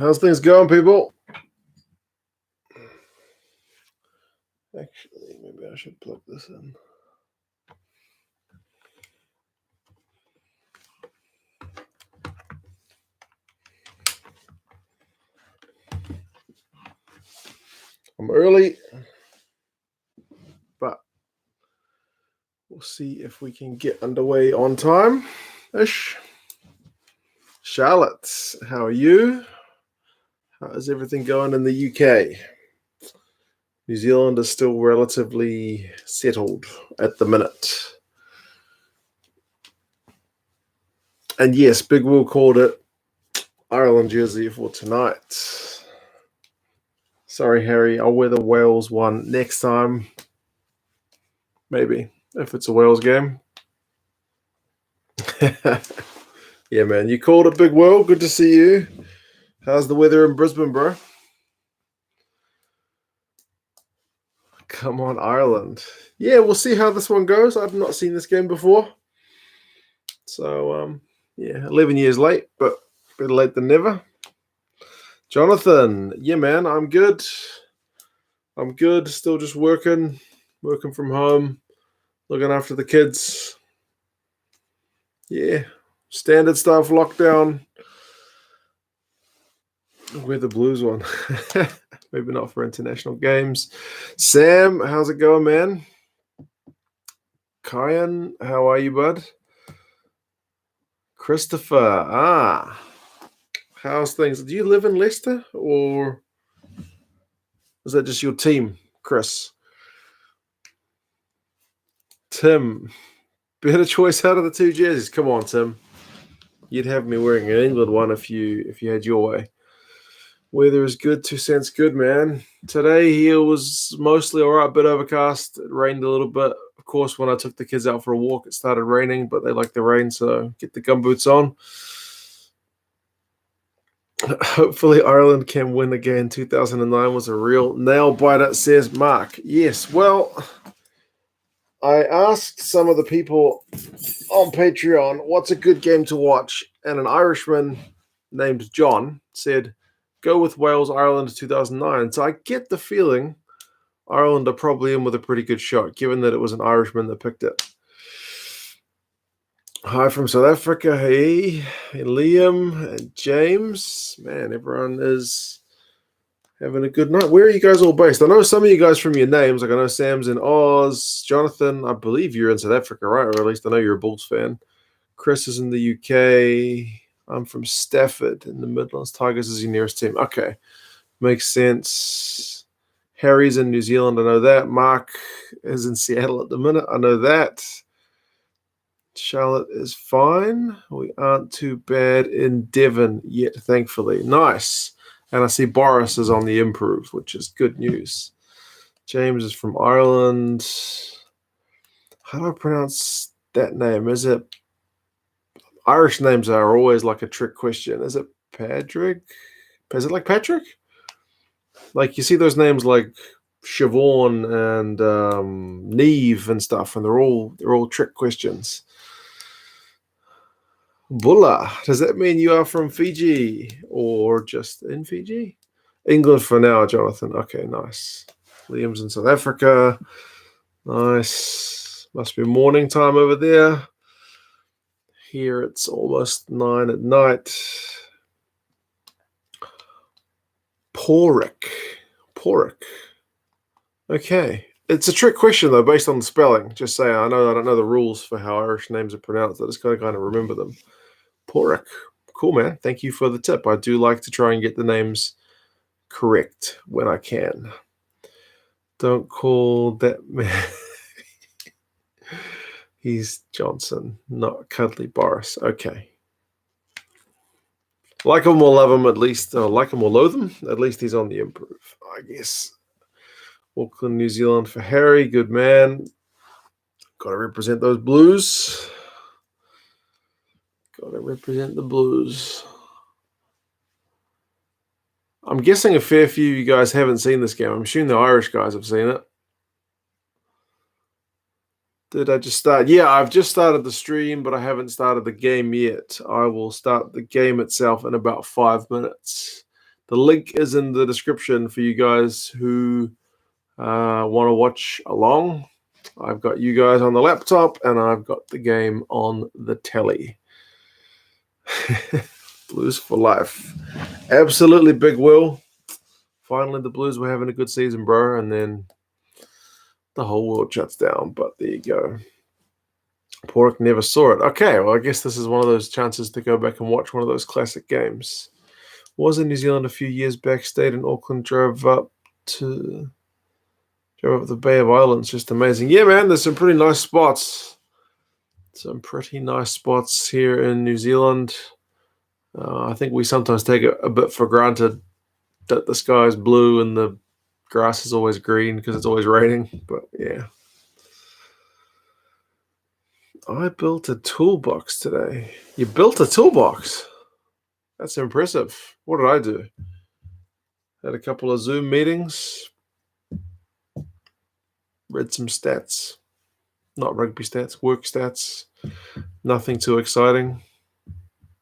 How's things going, people? Actually, maybe I should plug this in. I'm early, but we'll see if we can get underway on time-ish. Charlotte, how are you? How is everything going in the UK? New Zealand is still relatively settled at the minute. And yes, Big Will called it Ireland jersey for tonight. Sorry, Harry, I'll wear the Wales one next time. Maybe, if it's a Wales game. Yeah, man, you called it, Big Will. Good to see you. How's the weather in Brisbane, bro? Come on, Ireland. Yeah, we'll see how this one goes. I've not seen this game before. So, yeah, 11 years late, but better late than never. Jonathan, yeah, man, I'm good. I'm good. Still just working from home, looking after the kids. Yeah, standard stuff, lockdown. We're the Blues one. Maybe not for international games. Sam, how's it going, man? Kyan, how are you, bud? Christopher, how's things? Do you live in Leicester, or is that just your team, Chris? Tim, better choice out of the two jerseys. Come on, Tim. You'd have me wearing an England one if you had your way. Weather is good. 2 cents good, man. Today here was mostly all right, bit overcast. It rained a little bit. Of course, when I took the kids out for a walk, it started raining, but they like the rain, so get the gumboots on. Hopefully Ireland can win again. 2009 was a real nail-biter, says Mark. Yes, well, I asked some of the people on Patreon, what's a good game to watch? And an Irishman named John said, go with Wales, Ireland 2009. So I get the feeling Ireland are probably in with a pretty good shot, given that it was an Irishman that picked it. Hi from South Africa. Hey, Liam and James. Man, everyone is having a good night. Where are you guys all based? I know some of you guys from your names. Like I know Sam's in Oz. Jonathan, I believe you're in South Africa, right? Or at least I know you're a Bulls fan. Chris is in the UK. I'm from Stafford in the Midlands. Tigers is your nearest team. Okay. Makes sense. Harry's in New Zealand. I know that. Mark is in Seattle at the minute. I know that. Charlotte is fine. We aren't too bad in Devon yet, thankfully. Nice. And I see Boris is on the improve, which is good news. James is from Ireland. How do I pronounce that name? Is it... Irish names are always like a trick question. Is it Patrick? Is it like Patrick? Like you see those names like Siobhan and Neve and stuff, and they're all trick questions. Bulla, does that mean you are from Fiji or just in Fiji? England for now, Jonathan. Okay, nice. Liam's in South Africa. Nice. Must be morning time over there. Here it's almost 9 at night. Porrick. Okay. It's a trick question, though, based on the spelling. Just saying, I don't know the rules for how Irish names are pronounced. I just got to kind of remember them. Porrick. Cool, man. Thank you for the tip. I do like to try and get the names correct when I can. Don't call that man. He's Johnson, not Cuddly Boris. Okay. Like him or love him, at least. Like him or loathe him, at least he's on the improve, I guess. Auckland, New Zealand for Harry. Good man. Got to represent those Blues. Got to represent the Blues. I'm guessing a fair few of you guys haven't seen this game. I'm assuming the Irish guys have seen it. Did I just start? Yeah, I've just started the stream, but I haven't started the game yet. I will start the game itself in about 5 minutes. The link is in the description for you guys who want to watch along. I've got you guys on the laptop, and I've got the game on the telly. Blues for life. Absolutely big Will. Finally, the Blues were having a good season, bro, and then the whole world shuts down. But there you go. Pork never saw it. Okay, well, I guess this is one of those chances to go back and watch one of those classic games. Was in New Zealand a few years back, stayed in Auckland, drove up the Bay of Islands. Just amazing. Yeah, man, there's some pretty nice spots. Some pretty nice spots here in New Zealand. I think we sometimes take it a bit for granted that the sky is blue and the grass is always green because it's always raining. But yeah. I built a toolbox today. You built a toolbox? That's impressive. What did I do? Had a couple of Zoom meetings. Read some stats. Not rugby stats, work stats. Nothing too exciting.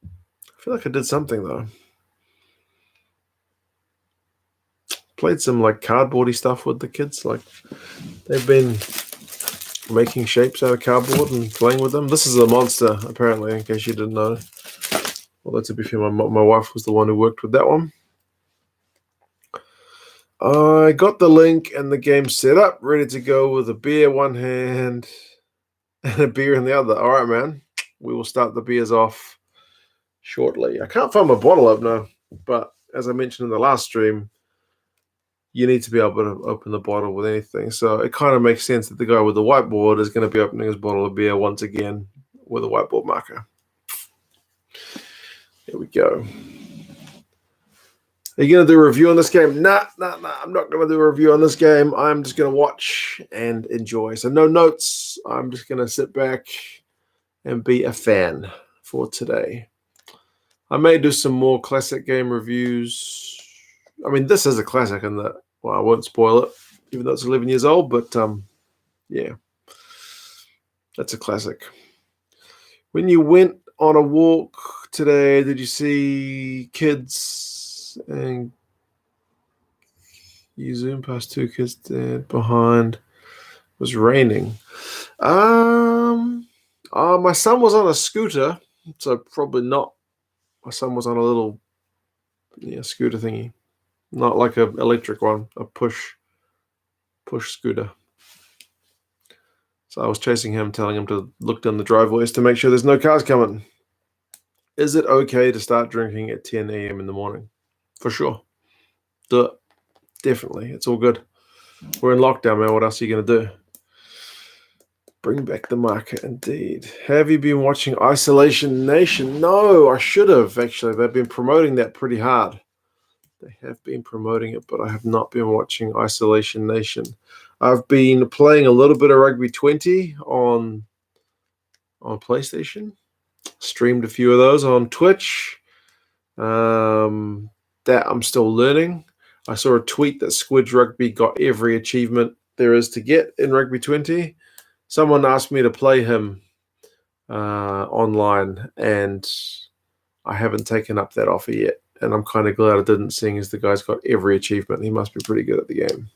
I feel like I did something though. Played some like cardboardy stuff with the kids. Like they've been making shapes out of cardboard and playing with them. This is a monster, apparently, in case you didn't know. Although to be fair, my wife was the one who worked with that one. I got the link and the game set up, ready to go with a beer one hand and a beer in the other. All right, man. We will start the beers off shortly. I can't find my bottle opener, but as I mentioned in the last stream, you need to be able to open the bottle with anything. So it kind of makes sense that the guy with the whiteboard is going to be opening his bottle of beer once again with a whiteboard marker. Here we go. Are you going to do a review on this game? Nah. I'm not going to do a review on this game. I'm just going to watch and enjoy. So no notes. I'm just going to sit back and be a fan for today. I may do some more classic game reviews. I mean, this is a classic in that, well, I won't spoil it, even though it's 11 years old, but yeah, that's a classic. When you went on a walk today, did you see kids and you zoomed past two kids there behind? It was raining. My son was on a scooter, so probably not. My son was on a little scooter thingy. Not like an electric one, a push scooter. So I was chasing him, telling him to look down the driveways to make sure there's no cars coming. Is it okay to start drinking at 10 a.m. in the morning? For sure. Do it. Definitely. It's all good. We're in lockdown, man. What else are you going to do? Bring back the market, indeed. Have you been watching Isolation Nation? No, I should have, actually. They've been promoting that pretty hard. They have been promoting it, but I have not been watching Isolation Nation. I've been playing a little bit of Rugby 20 on PlayStation. Streamed a few of those on Twitch. That I'm still learning. I saw a tweet that Squidge Rugby got every achievement there is to get in Rugby 20. Someone asked me to play him online, and I haven't taken up that offer yet. And I'm kind of glad I didn't, seeing as the guy's got every achievement. He must be pretty good at the game.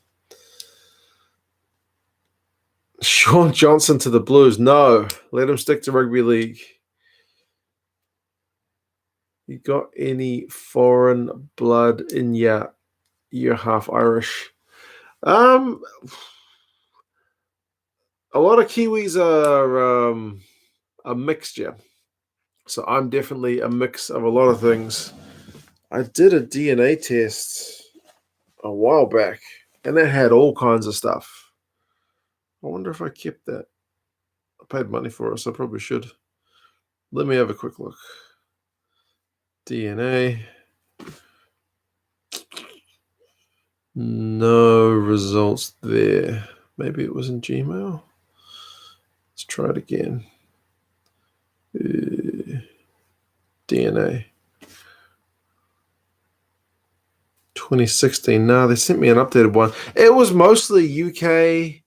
Sean Johnson to the Blues. No, let him stick to rugby league. You got any foreign blood in you? You're half Irish. A lot of Kiwis are a mixture. So I'm definitely a mix of a lot of things. I did a DNA test a while back, and it had all kinds of stuff. I wonder if I kept that. I paid money for it, so I probably should. Let me have a quick look. DNA. No results there. Maybe it was in Gmail. Let's try it again. DNA. 2016. No, they sent me an updated one. It was mostly UK.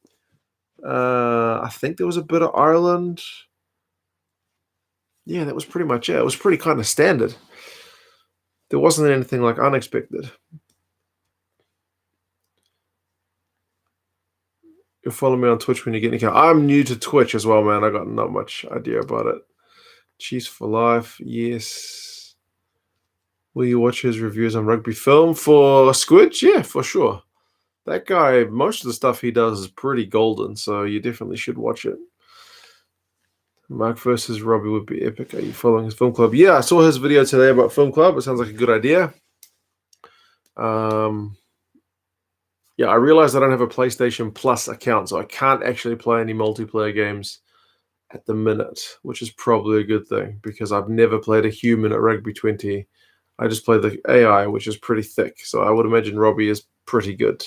I think there was a bit of Ireland. Yeah, that was pretty much it. It was pretty kind of standard. There wasn't anything like unexpected. You'll follow me on Twitch when you get in the car. I'm new to Twitch as well, man. I got not much idea about it. Chiefs for life, yes. Will you watch his reviews on rugby film for Squid? Yeah, for sure. That guy, most of the stuff he does is pretty golden, so you definitely should watch it. Mark versus Robbie would be epic. Are you following his film club? Yeah, I saw his video today about film club. It sounds like a good idea. Yeah, I realized I don't have a PlayStation Plus account, so I can't actually play any multiplayer games at the minute, which is probably a good thing because I've never played a human at Rugby 20. I just play the AI, which is pretty thick. So I would imagine Robbie is pretty good.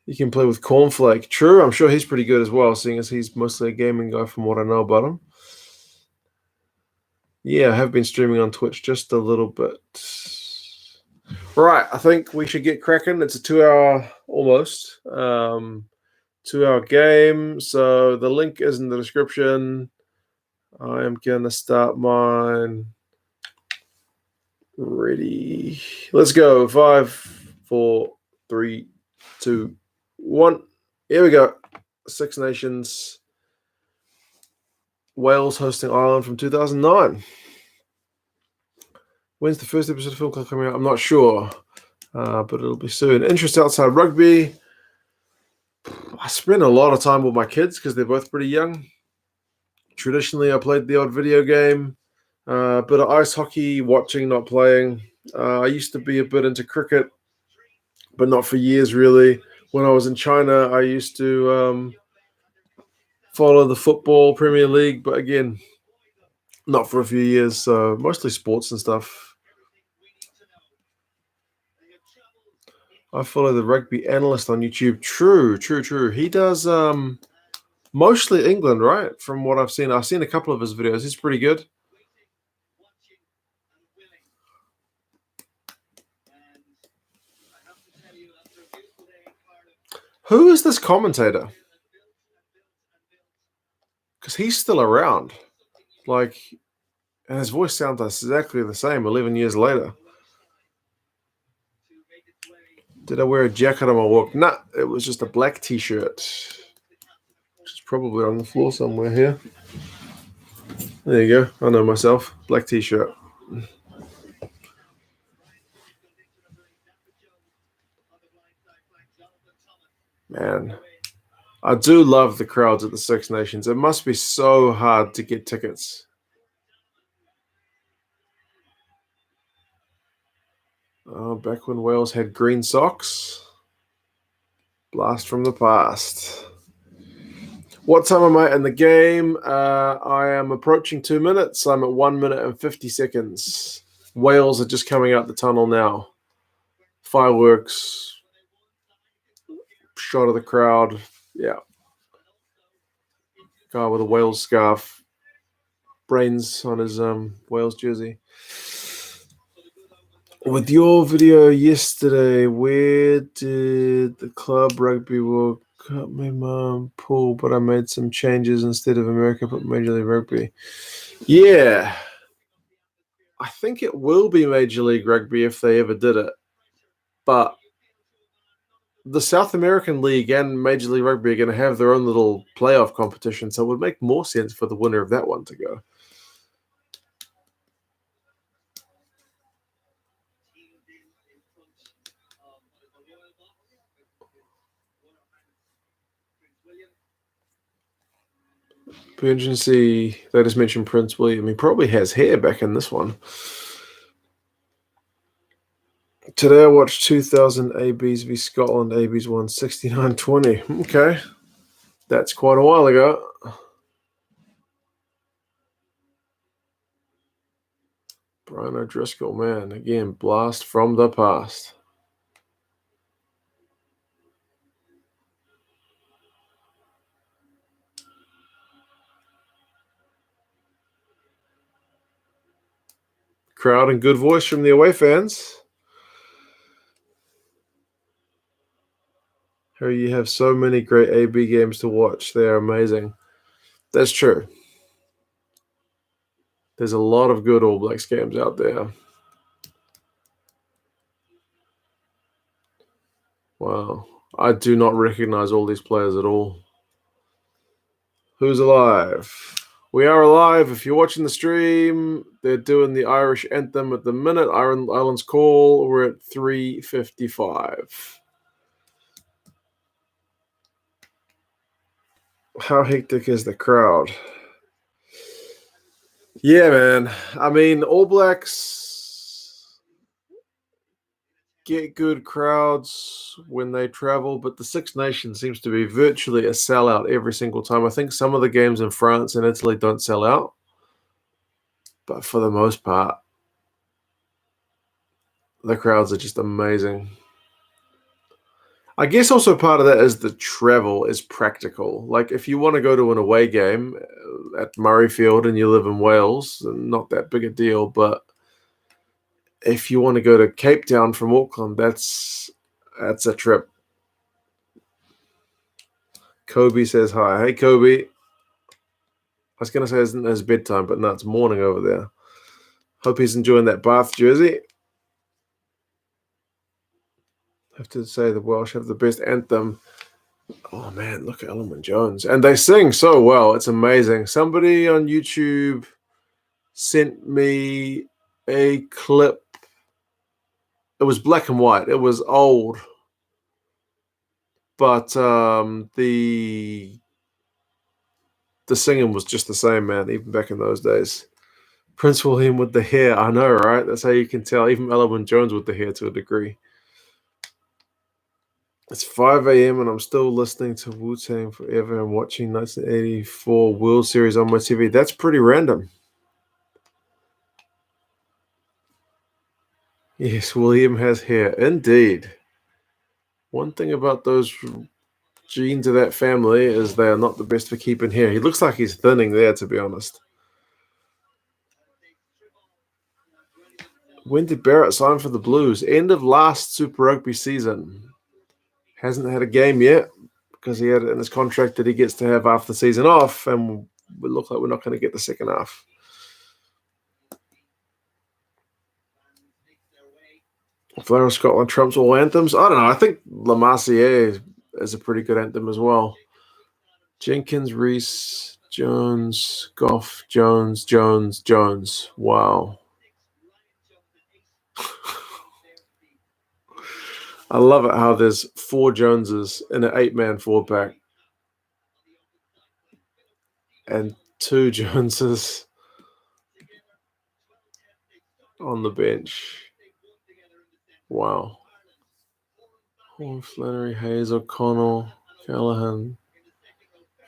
You can play with Cornflake. True, I'm sure he's pretty good as well, seeing as he's mostly a gaming guy from what I know about him. Yeah, I have been streaming on Twitch just a little bit. Right, I think we should get cracking. It's a 2-hour almost. 2-hour game. So the link is in the description. I am going to start mine. Ready. Let's go. 5, 4, 3, 2, 1. Here we go. Six Nations. Wales hosting Ireland from 2009. When's the first episode of Film Club coming out? I'm not sure, but it'll be soon. Interest outside rugby. I spend a lot of time with my kids because they're both pretty young. Traditionally, I played the odd video game, bit of ice hockey, watching, not playing. I used to be a bit into cricket, but not for years, really. When I was in China, I used to follow the football Premier League, but again, not for a few years. So mostly sports and stuff. I follow the rugby analyst on YouTube. True. He does mostly England, right? From what I've seen. I've seen a couple of his videos. He's pretty good. Who is this commentator? Because he's still around. Like, and his voice sounds exactly the same 11 years later. Did I wear a jacket on my walk? Nah, it was just a black t-shirt. Which is probably on the floor somewhere here. There you go. I know myself. Black t-shirt. Man, I do love the crowds at the Six Nations. It must be so hard to get tickets. Back when Wales had green socks. Blast from the past. What time am I in the game? I am approaching 2 minutes. I'm at 1 minute and 50 seconds. Wales are just coming out the tunnel now. Fireworks. Shot of the crowd. Yeah. Guy with a Wales scarf. Brains on his Wales jersey. With your video yesterday, where did the club rugby work? Cut my mom pull, but I made some changes instead of America, put Major League Rugby. Yeah. I think it will be Major League Rugby if they ever did it. But the South American League and Major League Rugby are going to have their own little playoff competition, so it would make more sense for the winner of that one to go. Be interesting to see. They just mentioned Prince William. He probably has hair back in this one. Today I watched 2000 ABs v Scotland. ABs won 69-20. Okay. That's quite a while ago. Brian O'Driscoll, man. Again, blast from the past. Crowd and good voice from the away fans. How you have so many great AB games to watch. They are amazing. That's true. There's a lot of good All Blacks games out there. Wow. I do not recognize all these players at all. Who's alive? We are alive. If you're watching the stream, they're doing the Irish anthem at the minute. Ireland's call. We're at 3:55. How hectic is the crowd? Yeah, man. I mean, All Blacks get good crowds when they travel, but the Six Nations seems to be virtually a sellout every single time. I think some of the games in France and Italy don't sell out, but for the most part, the crowds are just amazing. I guess also part of that is the travel is practical. Like if you want to go to an away game at Murrayfield and you live in Wales, not that big a deal, but if you want to go to Cape Town from Auckland, that's a trip. Kobe says hi. Hey, Kobe. I was going to say it's his bedtime, but no, it's morning over there. Hope he's enjoying that Bath jersey. I have to say the Welsh have the best anthem. Oh, man, look at Ellerman Jones. And they sing so well. It's amazing. Somebody on YouTube sent me a clip. It was black and white. It was old. But the singing was just the same, man, even back in those days. Prince William with the hair. I know, right? That's how you can tell. Even Ellerman Jones with the hair to a degree. It's 5 a.m. and I'm still listening to Wu-Tang Forever and watching 1984 World Series on my TV. That's pretty random. Yes, William has hair. Indeed. One thing about those genes of that family is they are not the best for keeping hair. He looks like he's thinning there, to be honest. When did Barrett sign for the Blues? End of last Super Rugby season. Hasn't had a game yet because he had it in his contract that he gets to have half the season off, and we look like we're not going to get the second half. Flower of Scotland trumps all anthems. I don't know. I think La Marseillaise is a pretty good anthem as well. Jenkins, Reese, Jones, Goff, Jones, Jones, Jones. Wow. I love it how there's 4 Joneses in an 8-man 4-pack and 2 Joneses on the bench. Wow. Horn, Flannery, Hayes, O'Connell, Callahan,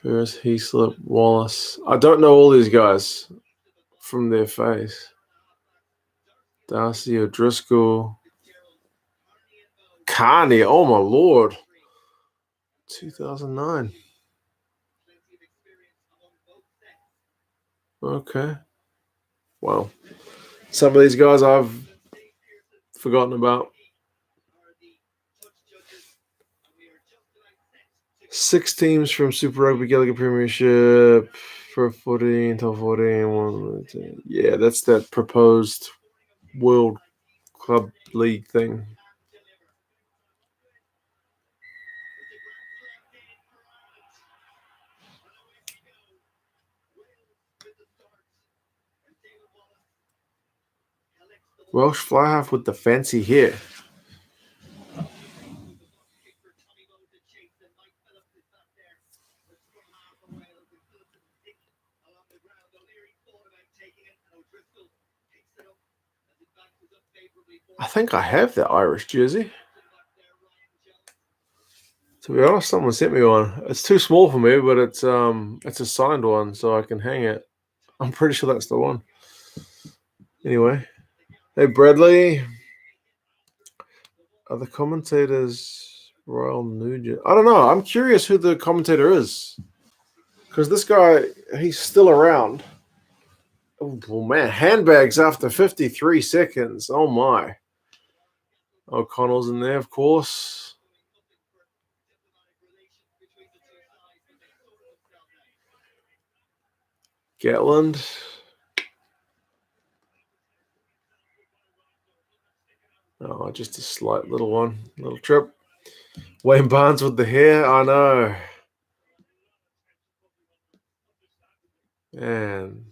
Ferris, Heaslip, Wallace. I don't know all these guys from their face. Darcy, O'Driscoll, Carney. Oh, my Lord. 2009. Okay. Wow. Some of these guys I've forgotten about. 6 teams from Super Rugby Gallagher Premiership for 14, top 14. Yeah, that's that proposed World Club League thing. Welsh fly half with the fancy hair. I think I have that Irish jersey. To be honest, someone sent me one. It's too small for me, but it's a signed one, so I can hang it. I'm pretty sure that's the one. Anyway, hey Bradley, are the commentators Royal Nugent? I don't know. I'm curious who the commentator is, because this guy, he's still around. Oh man, handbags after 53 seconds. Oh my. O'Connell's in there, of course. Gatland. just a slight little trip. Wayne Barnes with the hair. I know. Man.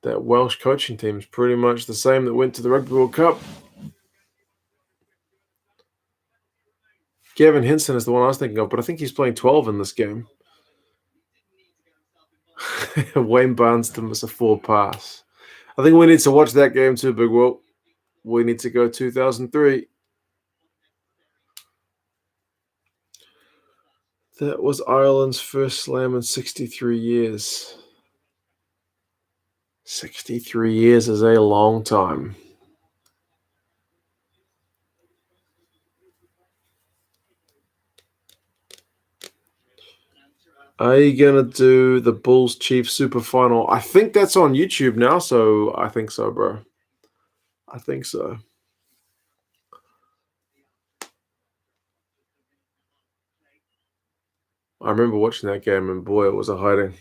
That Welsh coaching team is pretty much the same that went to the Rugby World Cup. Gavin Henson is the one I was thinking of, but I think he's playing 12 in this game. Wayne Barnes to miss a 4 pass. I think we need to watch that game too, Big Will. We need to go 2003. That was Ireland's first slam in 63 years. 63 years is a long time. Are you going to do the Bulls-Chiefs Super Final? I think that's on YouTube now, so I think so, bro. I think so. I remember watching that game, and boy, it was a hiding.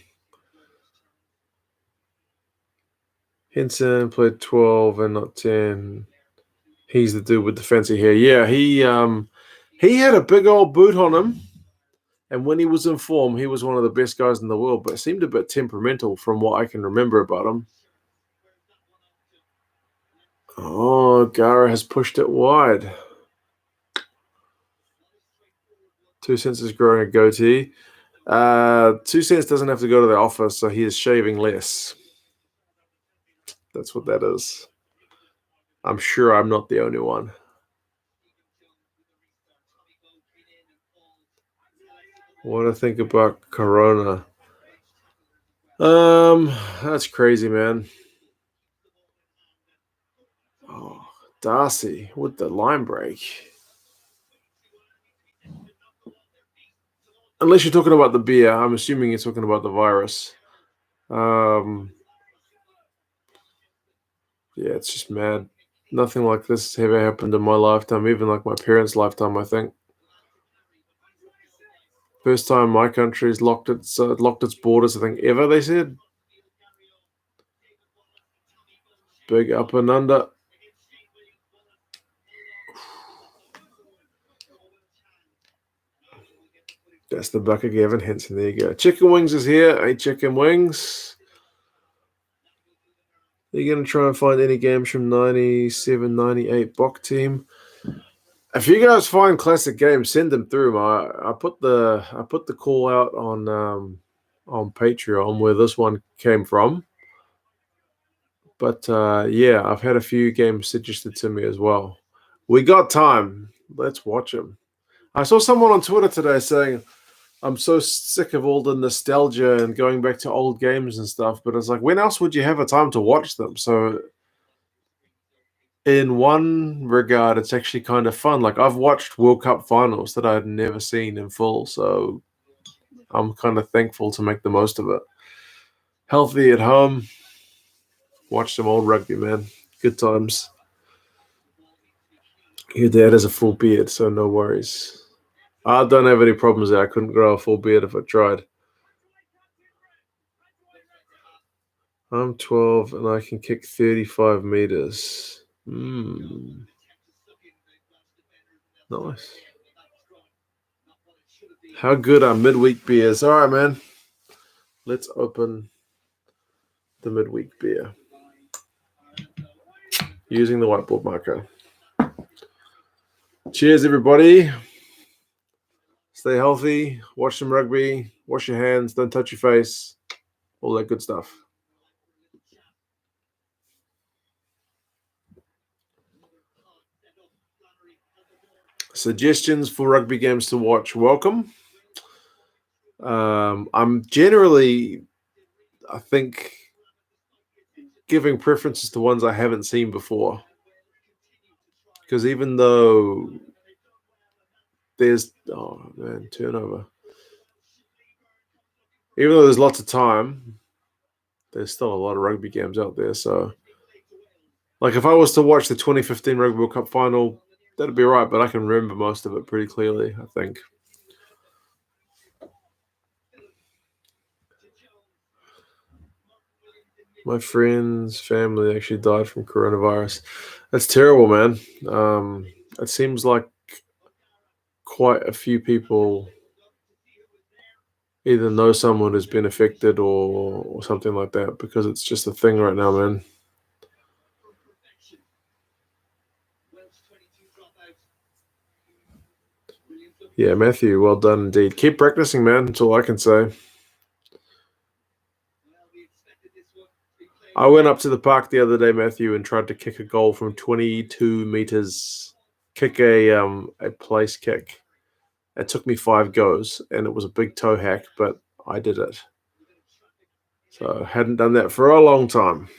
Henson played 12 and not 10. He's the dude with the fancy hair. Yeah, he had a big old boot on him. And when he was in form, he was one of the best guys in the world, but seemed a bit temperamental from what I can remember about him. Oh, Gara has pushed it wide. 2 Cents is growing a goatee. 2 Cents doesn't have to go to the office, so he is shaving less. That's what that is. I'm sure I'm not the only one. What do I think about Corona? That's crazy, man. Oh, Darcy with the line break. Unless you're talking about the beer, I'm assuming you're talking about the virus. Yeah, it's just mad. Nothing like this has ever happened in my lifetime, even like my parents' lifetime, I think. First time my country's locked its borders, I think, ever, they said. Big up and under. That's the buck of Gavin Henson. There you go. Chicken Wings is here. Hey, Chicken Wings. Are you going to try and find any games from 97, 98 Bok team? If you guys find classic games, send them through. I put the call out on Patreon where this one came from. But yeah, I've had a few games suggested to me as well. We got time. Let's watch them. I saw someone on Twitter today saying, I'm so sick of all the nostalgia and going back to old games and stuff. But it's like, when else would you have a time to watch them? So in one regard, it's actually kind of fun. Like, I've watched World Cup finals that I'd never seen in full. So I'm kind of thankful to make the most of it. Healthy at home. Watch some old rugby, man. Good times. Your dad has a full beard, so no worries. I don't have any problems there. I couldn't grow a full beard if I tried. I'm 12 and I can kick 35 meters. Nice. How good are midweek beers? All right, man. Let's open the midweek beer using the whiteboard marker. Cheers, everybody. Stay healthy. Watch some rugby. Wash your hands. Don't touch your face. All that good stuff. Suggestions for rugby games to watch. Welcome. I'm generally, I think, giving preferences to ones I haven't seen before. Because even though there's, turnover. Even though there's lots of time, there's still a lot of rugby games out there. So, like, if I was to watch the 2015 Rugby World Cup final, that'd be right. But I can remember most of it pretty clearly, I think. My friend's family actually died from coronavirus. That's terrible, man. It seems like quite a few people either know someone who's been affected or something like that, because it's just a thing right now, man. Yeah, Matthew, well done indeed. Keep practicing, man. That's all I can say. I went up to the park the other day, Matthew, and tried to kick a goal from 22 meters. Kick a place kick. It took me 5 goes, and it was a big toe hack, but I did it. So I hadn't done that for a long time.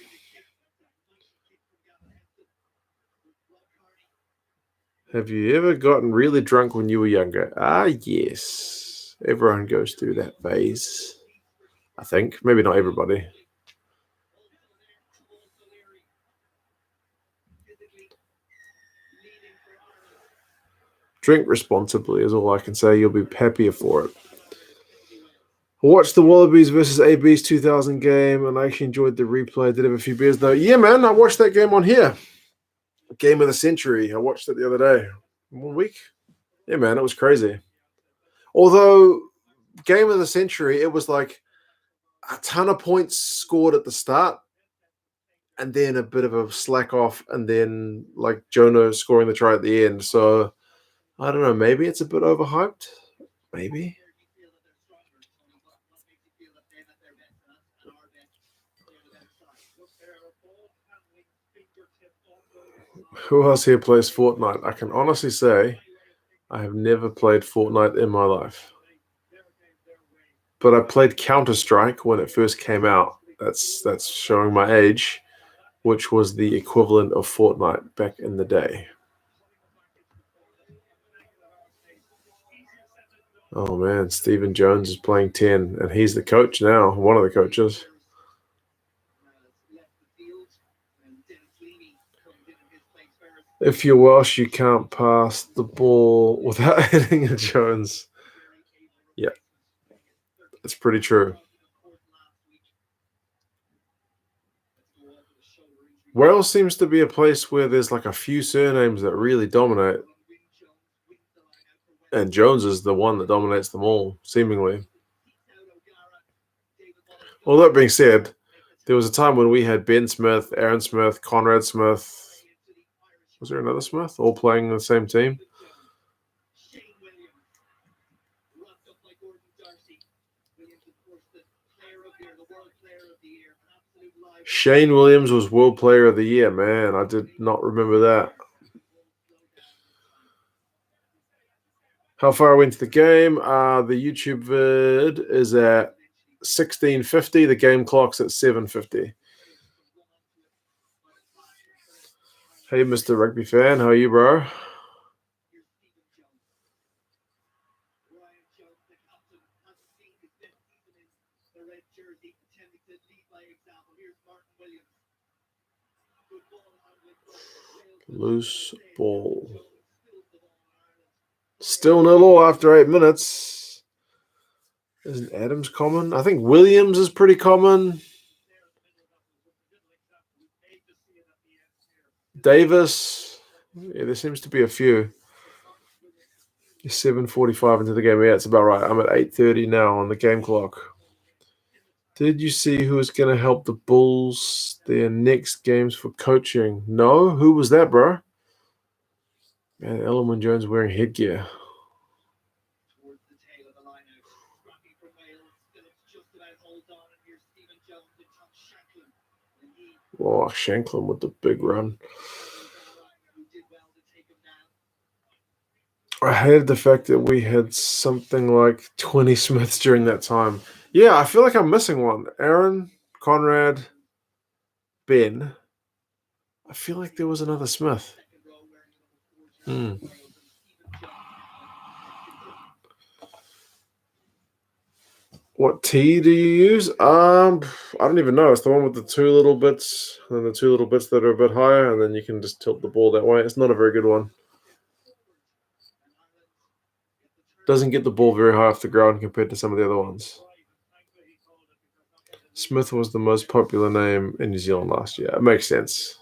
Have you ever gotten really drunk when you were younger? Ah, yes. Everyone goes through that phase, I think. Maybe not everybody. Drink responsibly is all I can say. You'll be happier for it. I watched the Wallabies versus AB's 2000 game, and I actually enjoyed the replay. I did have a few beers, though. Yeah, man, I watched that game on here. Game of the century. I watched it the other day. 1 week? Yeah, man, it was crazy. Although, game of the century, it was like a ton of points scored at the start, and then a bit of a slack off, and then like Jonah scoring the try at the end. So I don't know. Maybe it's a bit overhyped. Maybe. Who else here plays Fortnite? I can honestly say I have never played Fortnite in my life. But I played Counter-Strike when it first came out. That's showing my age, which was the equivalent of Fortnite back in the day. Oh man, Stephen Jones is playing 10, and he's the coach now, one of the coaches. If you're Welsh, you can't pass the ball without hitting a Jones. Yeah, that's pretty true. Wales seems to be a place where there's like a few surnames that really dominate. And Jones is the one that dominates them all, seemingly. Well, that being said, there was a time when we had Ben Smith, Aaron Smith, Conrad Smith. Was there another Smith all playing in the same team? Shane Williams was World Player of the Year. Man, I did not remember that. How far I went to the game? The YouTube vid is at 16:50. The game clock's at 7:50. Hey, Mr. Rugby fan, how are you, bro? Loose ball. Still 0-0 after 8 minutes. Isn't Adams common? I think Williams is pretty common. Davis. Yeah, there seems to be a few. 7:45 into the game. Yeah, it's about right. I'm at 8:30 now on the game clock. Did you see who was going to help the Bulls their next games for coaching? No? Who was that, bro? Man, Ellerman Jones wearing headgear. Oh, Shanklin with the big run. I hated the fact that we had something like 20 Smiths during that time. Yeah, I feel like I'm missing one. Aaron, Conrad, Ben. I feel like there was another Smith. What tee do you use? I don't even know. It's the one with the two little bits, and the two little bits that are a bit higher, and then you can just tilt the ball that way. It's not a very good one. Doesn't get the ball very high off the ground compared to some of the other ones. Smith was the most popular name in New Zealand last year. It makes sense.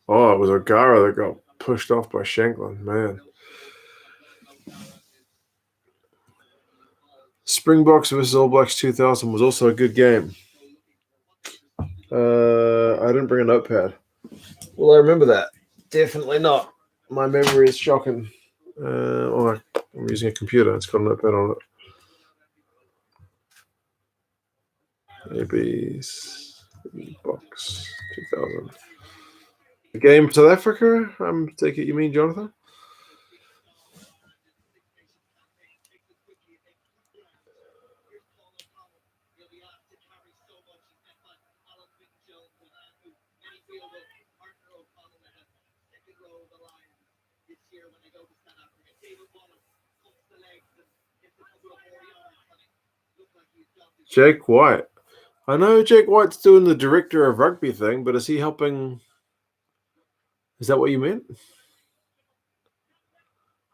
Oh, it was O'Gara that got pushed off by Shanklin, man. Springboks versus All Blacks 2000 was also a good game. I didn't bring a notepad. Will I remember that? Definitely not. My memory is shocking. I'm using a computer. It's got a notepad on it. Maybe box 2000. The game for South Africa? Take it you mean, Jonathan? Jake White. I know Jake White's doing the director of rugby thing, but is he helping? Is that what you meant?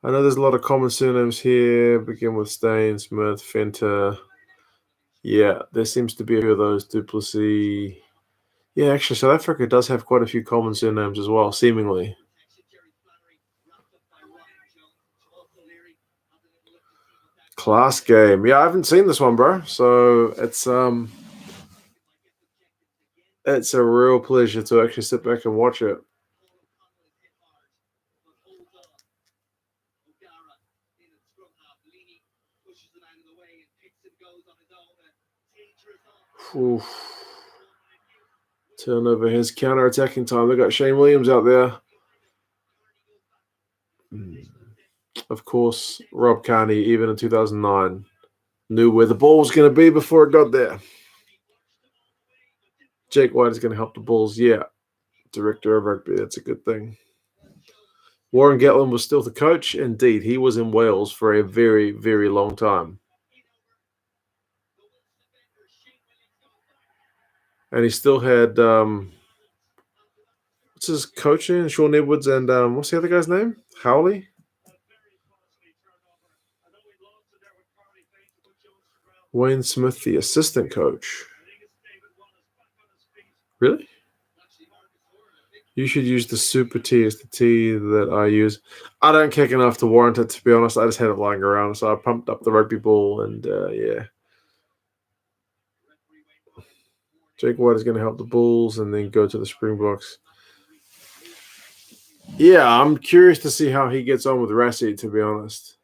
I know there's a lot of common surnames here. Begin with Stain, Smith, Fenter. Yeah, there seems to be a few of those. Duplessis. Yeah, actually, South Africa does have quite a few common surnames as well, seemingly. Class game. Yeah, I haven't seen this one, bro. So it's a real pleasure to actually sit back and watch it. Oof. Turnover, his counter-attacking time. They've got Shane Williams out there. Of course, Rob Carney, even in 2009, knew where the ball was going to be before it got there. Jake White is going to help the Bulls. Yeah, director of rugby. That's a good thing. Warren Gatland was still the coach. Indeed, he was in Wales for a very, very long time. And he still had what's his coach name? Sean Edwards and what's the other guy's name? Howley? Wayne Smith, the assistant coach. Really? You should use the Super T as the tea that I use. I don't kick enough to warrant it, to be honest. I just had it lying around, so I pumped up the rugby ball, and yeah. Jake White is going to help the Bulls and then go to the Springboks. Yeah, I'm curious to see how he gets on with Rassie, to be honest.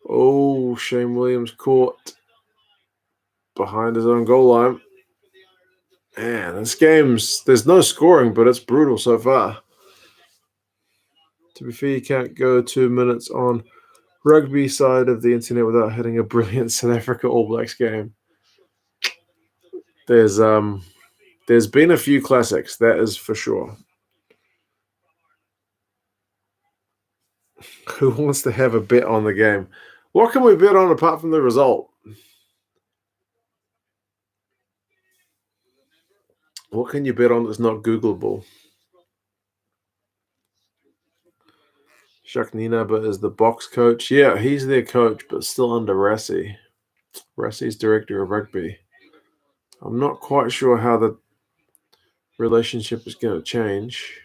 Oh, Shane Williams caught behind his own goal line. Man, this game's, there's no scoring, but it's brutal so far. To be fair, you can't go 2 minutes on rugby side of the internet without hitting a brilliant South Africa All Blacks game. There's been a few classics, that is for sure. Who wants to have a bet on the game? What can we bet on apart from the result? What can you bet on that's not Googleable? Jacques Nienaber is the box coach. Yeah, he's their coach, but still under Rassie. Rassie's director of rugby. I'm not quite sure how the relationship is going to change.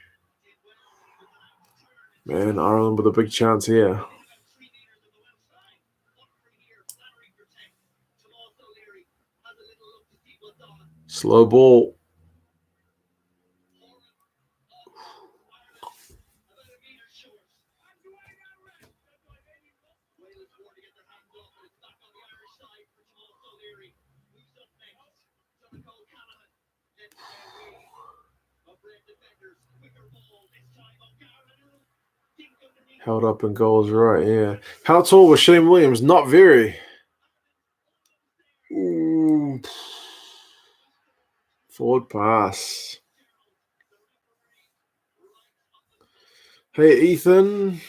Man, Ireland with a big chance here. Slow ball. Held up and goals, right, yeah. How tall was Shane Williams? Not very. Ooh. Forward pass. Hey, Ethan.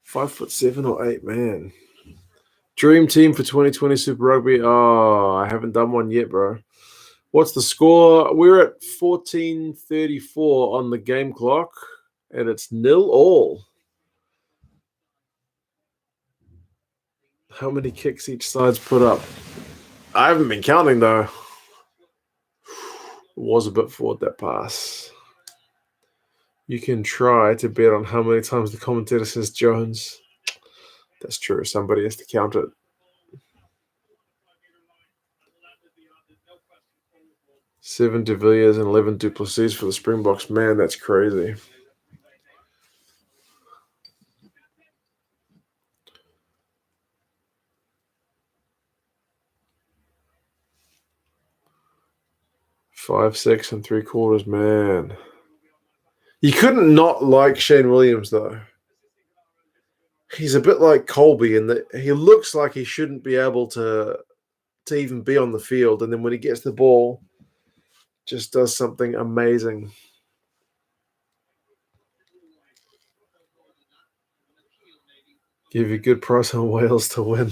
5'7" or 8, man. Dream team for 2020 Super Rugby. Oh, I haven't done one yet, bro. What's the score? We're at 14:34 on the game clock, and it's 0-all. How many kicks each side's put up? I haven't been counting, though. It was a bit forward, that pass. You can try to bet on how many times the commentator says Jones. That's true. Somebody has to count it. 7 de Villiers and 11 du Plessis for the Springboks. Man, that's crazy. Five, 6 and 3/4, man. You couldn't not like Shane Williams, though. He's a bit like Colby in that he looks like he shouldn't be able to even be on the field, and then when he gets the ball, just does something amazing. Give you a good price on Wales to win.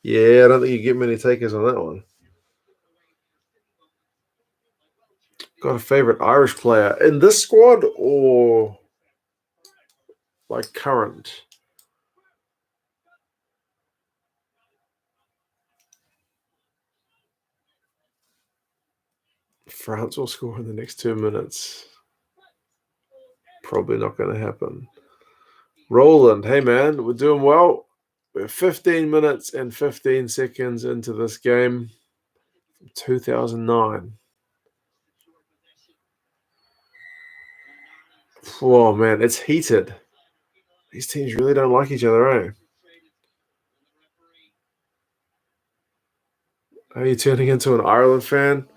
Yeah, I don't think you get many takers on that one. Got a favorite Irish player in this squad or like current? France will score in the next 2 minutes. Probably not going to happen. Roland, hey man, we're doing well. We're 15 minutes and 15 seconds into this game. 2009. Oh man, it's heated. These teams really don't like each other, eh? Are you turning into an Ireland fan?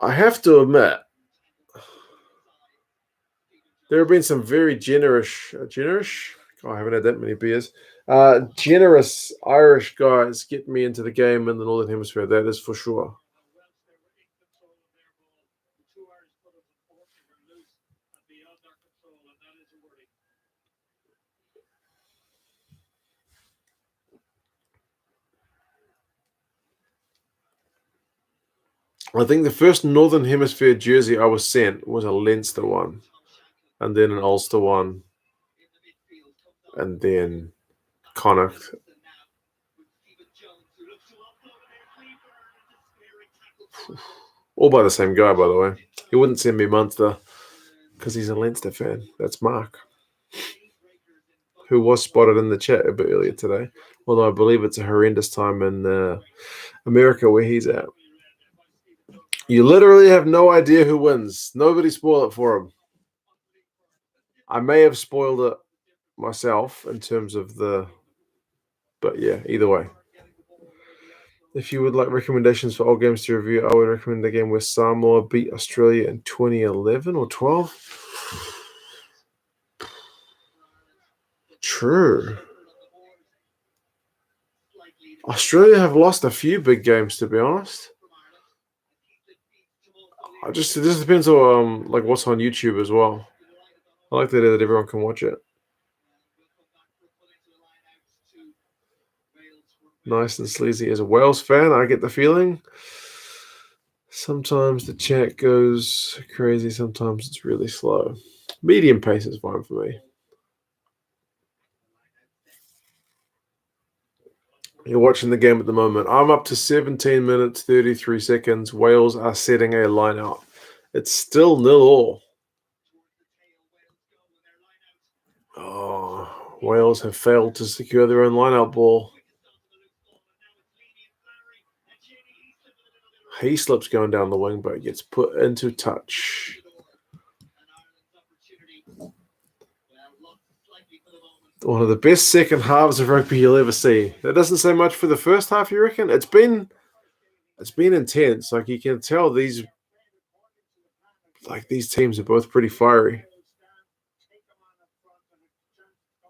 I have to admit, there have been some very generous? Oh, I haven't had that many beers. Generous Irish guys get me into the game in the Northern Hemisphere. That is for sure. I think the first Northern Hemisphere jersey I was sent was a Leinster one, and then an Ulster one, and then Connacht. All by the same guy, by the way. He wouldn't send me Munster because he's a Leinster fan. That's Mark, who was spotted in the chat a bit earlier today. Although I believe it's a horrendous time in America where he's at. You literally have no idea who wins. Nobody spoil it for him. I may have spoiled it myself in terms of the... But yeah, either way. If you would like recommendations for all games to review, I would recommend the game where Samoa beat Australia in 2011 or 12. True. Australia have lost a few big games, to be honest. It just depends on like what's on YouTube as well. I like the idea that everyone can watch it. Nice and sleazy. As a Wales fan, I get the feeling. Sometimes the chat goes crazy. Sometimes it's really slow. Medium pace is fine for me. You're watching the game at the moment. I'm up to 17 minutes, 33 seconds. Wales are setting a line out. It's still 0-all. Oh, Wales have failed to secure their own line-out ball. Hayslip's going down the wing, but gets put into touch. One of the best second halves of rugby you'll ever see. That doesn't say much for the first half, you reckon? It's been intense. Like you can tell these teams are both pretty fiery.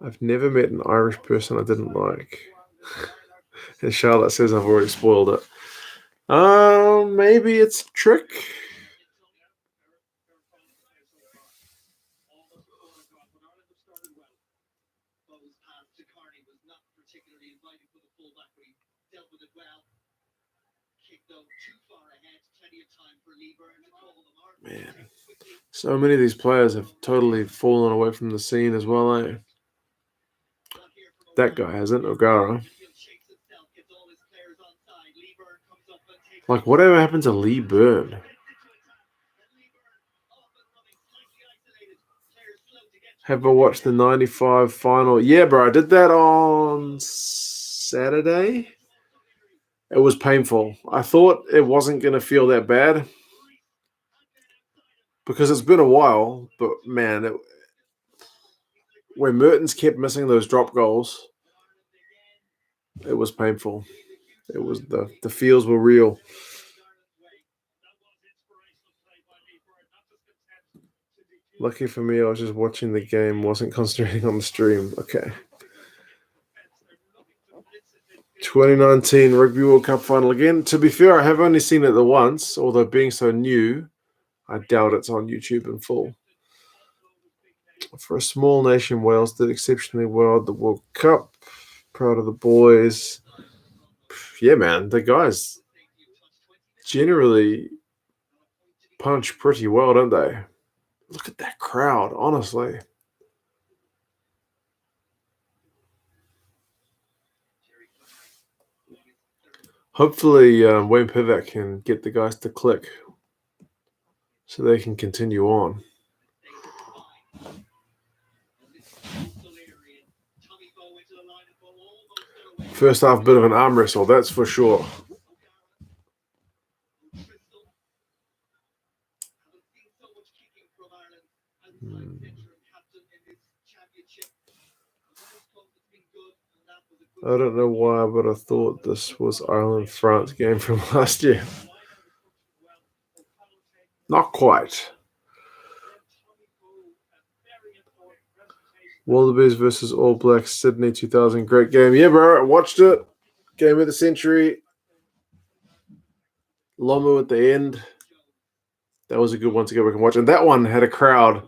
I've never met an Irish person I didn't like. And Charlotte says I've already spoiled it. Maybe it's a trick. Man, so many of these players have totally fallen away from the scene as well, eh? That guy hasn't, O'Gara. Like, whatever happened to Lee Byrne? Have I watched the 95 final? Yeah, bro, I did that on Saturday. It was painful. I thought it wasn't going to feel that bad because it's been a while, but man, when Mertens kept missing those drop goals, it was painful. It was the feels were real. Lucky for me, I was just watching the game, wasn't concentrating on the stream. Okay. 2019 Rugby World Cup final again. To be fair, I have only seen it the once, although being so new, I doubt it's on YouTube in full. For a small nation, Wales did exceptionally well at the World Cup. Proud of the boys. Yeah, man, the guys generally punch pretty well, don't they? Look at that crowd, honestly. Hopefully, Wayne Pivac can get the guys to click so they can continue on. First half, bit of an arm wrestle, that's for sure. I don't know why, but I thought this was Ireland-France game from last year. Not quite. Wallabies versus All Blacks, Sydney 2000. Great game. Yeah, bro, I watched it. Game of the century. Lomu at the end. That was a good one to go back and watch. And that one had a crowd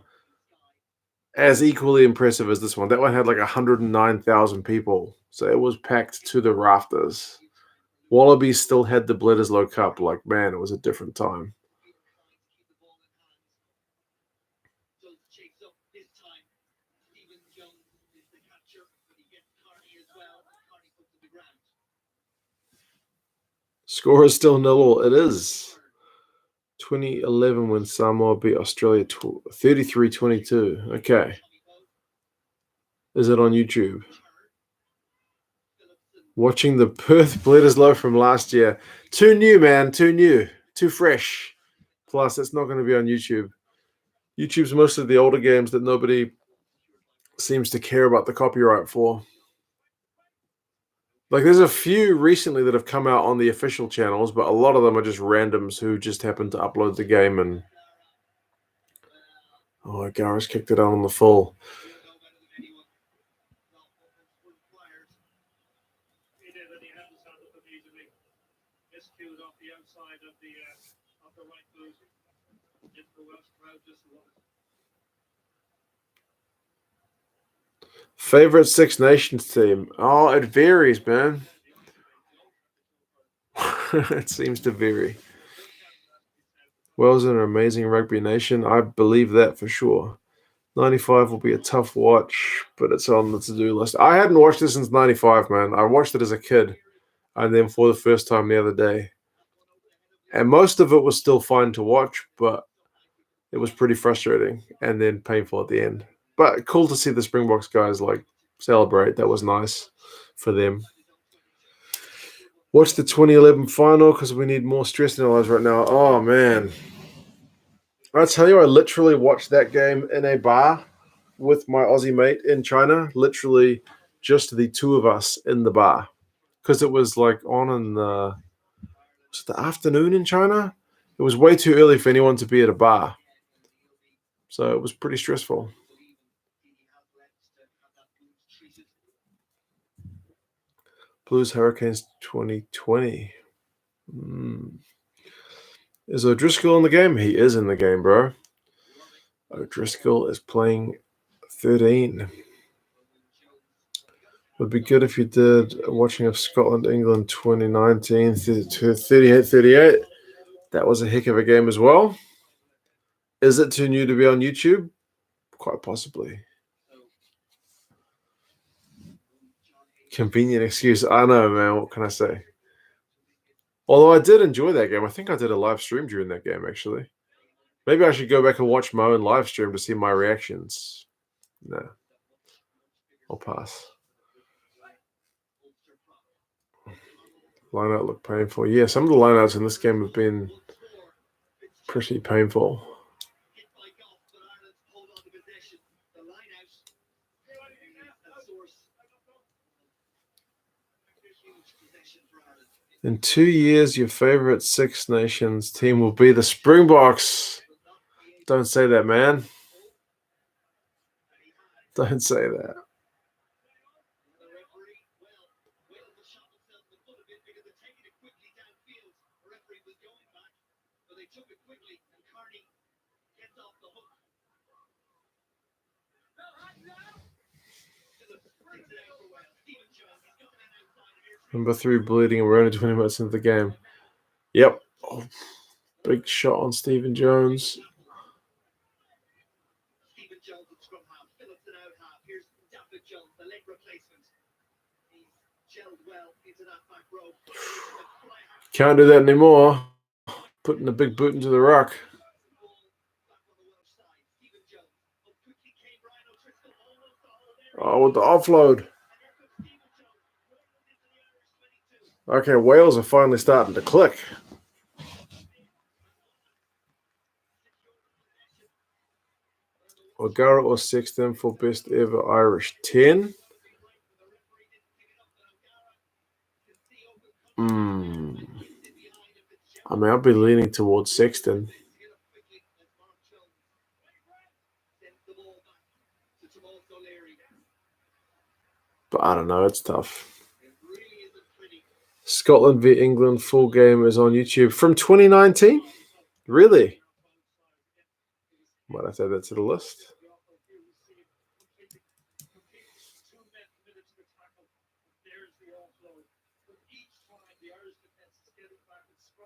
as equally impressive as this one. That one had like 109,000 people. So it was packed to the rafters. Wallabies still had the Bledisloe Cup. Like, man, it was a different time. Score is still 0-0. It is 2011 when Samoa beat Australia 33-22. Okay. Is it on YouTube? Watching the Perth Bledisloe from last year. Too new, man. Too new. Too fresh. Plus, it's not going to be on YouTube. YouTube's most of the older games that nobody seems to care about the copyright for. Like, there's a few recently that have come out on the official channels, but a lot of them are just randoms who just happen to upload the game and... Oh, Gareth's kicked it out on the full. Favorite Six Nations team? Oh, it varies, man. It seems to vary. Wales are an amazing rugby nation. I believe that for sure. 95 will be a tough watch, but it's on the to-do list. I hadn't watched it since 95, man. I watched it as a kid, and then for the first time the other day. And most of it was still fine to watch, but it was pretty frustrating and then painful at the end. But cool to see the Springboks guys like celebrate. That was nice for them. Watch the 2011 final because we need more stress in our lives right now. Oh, man. I tell you, I literally watched that game in a bar with my Aussie mate in China. Literally just the two of us in the bar because it was like on in the afternoon in China. It was way too early for anyone to be at a bar. So it was pretty stressful. Blues Hurricanes 2020. Is O'Driscoll in the game? He is in the game, bro. O'Driscoll is playing 13. Would be good if you did watching of Scotland, England 2019 to 38-38. That was a heck of a game as well. Is it too new to be on YouTube? Quite possibly. Convenient excuse. I know, man. What can I say? Although I did enjoy that game. I think I did a live stream during that game, actually. Maybe I should go back and watch my own live stream to see my reactions. No. I'll pass. Lineout looked painful. Yeah, some of the lineouts in this game have been pretty painful. In 2 years, your favorite Six Nations team will be the Springboks. Don't say that, man. Don't say that. Number 3 bleeding, and we're only 20 minutes into the game. Yep. Oh, big shot on Stephen Jones. Can't do that anymore. Putting the big boot into the ruck. Oh, with the offload. Okay, Wales are finally starting to click. O'Gara or Sexton for best ever Irish 10. I mean, I'll be leaning towards Sexton. But I don't know, it's tough. Scotland v England full game is on YouTube from 2019? Really? Might have to add that to the list.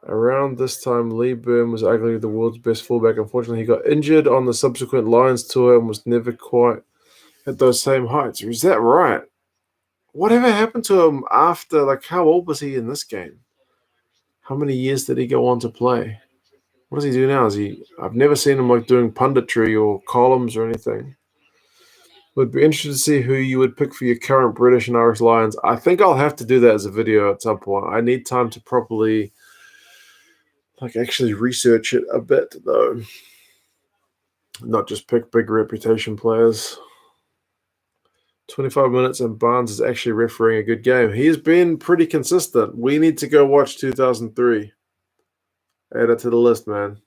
Around this time, Lee Byrne was arguably the world's best fullback. Unfortunately, he got injured on the subsequent Lions tour and was never quite at those same heights. Is that right? Whatever happened to him after, like, how old was he in this game? How many years did he go on to play? What does he do now? I've never seen him like doing punditry or columns or anything. Would be interested to see who you would pick for your current British and Irish Lions. I think I'll have to do that as a video at some point. I need time to properly actually research it a bit, though. Not just pick big reputation players. 25 minutes and Barnes is actually refereeing a good game. He's been pretty consistent. We need to go watch 2003. Add it to the list, man.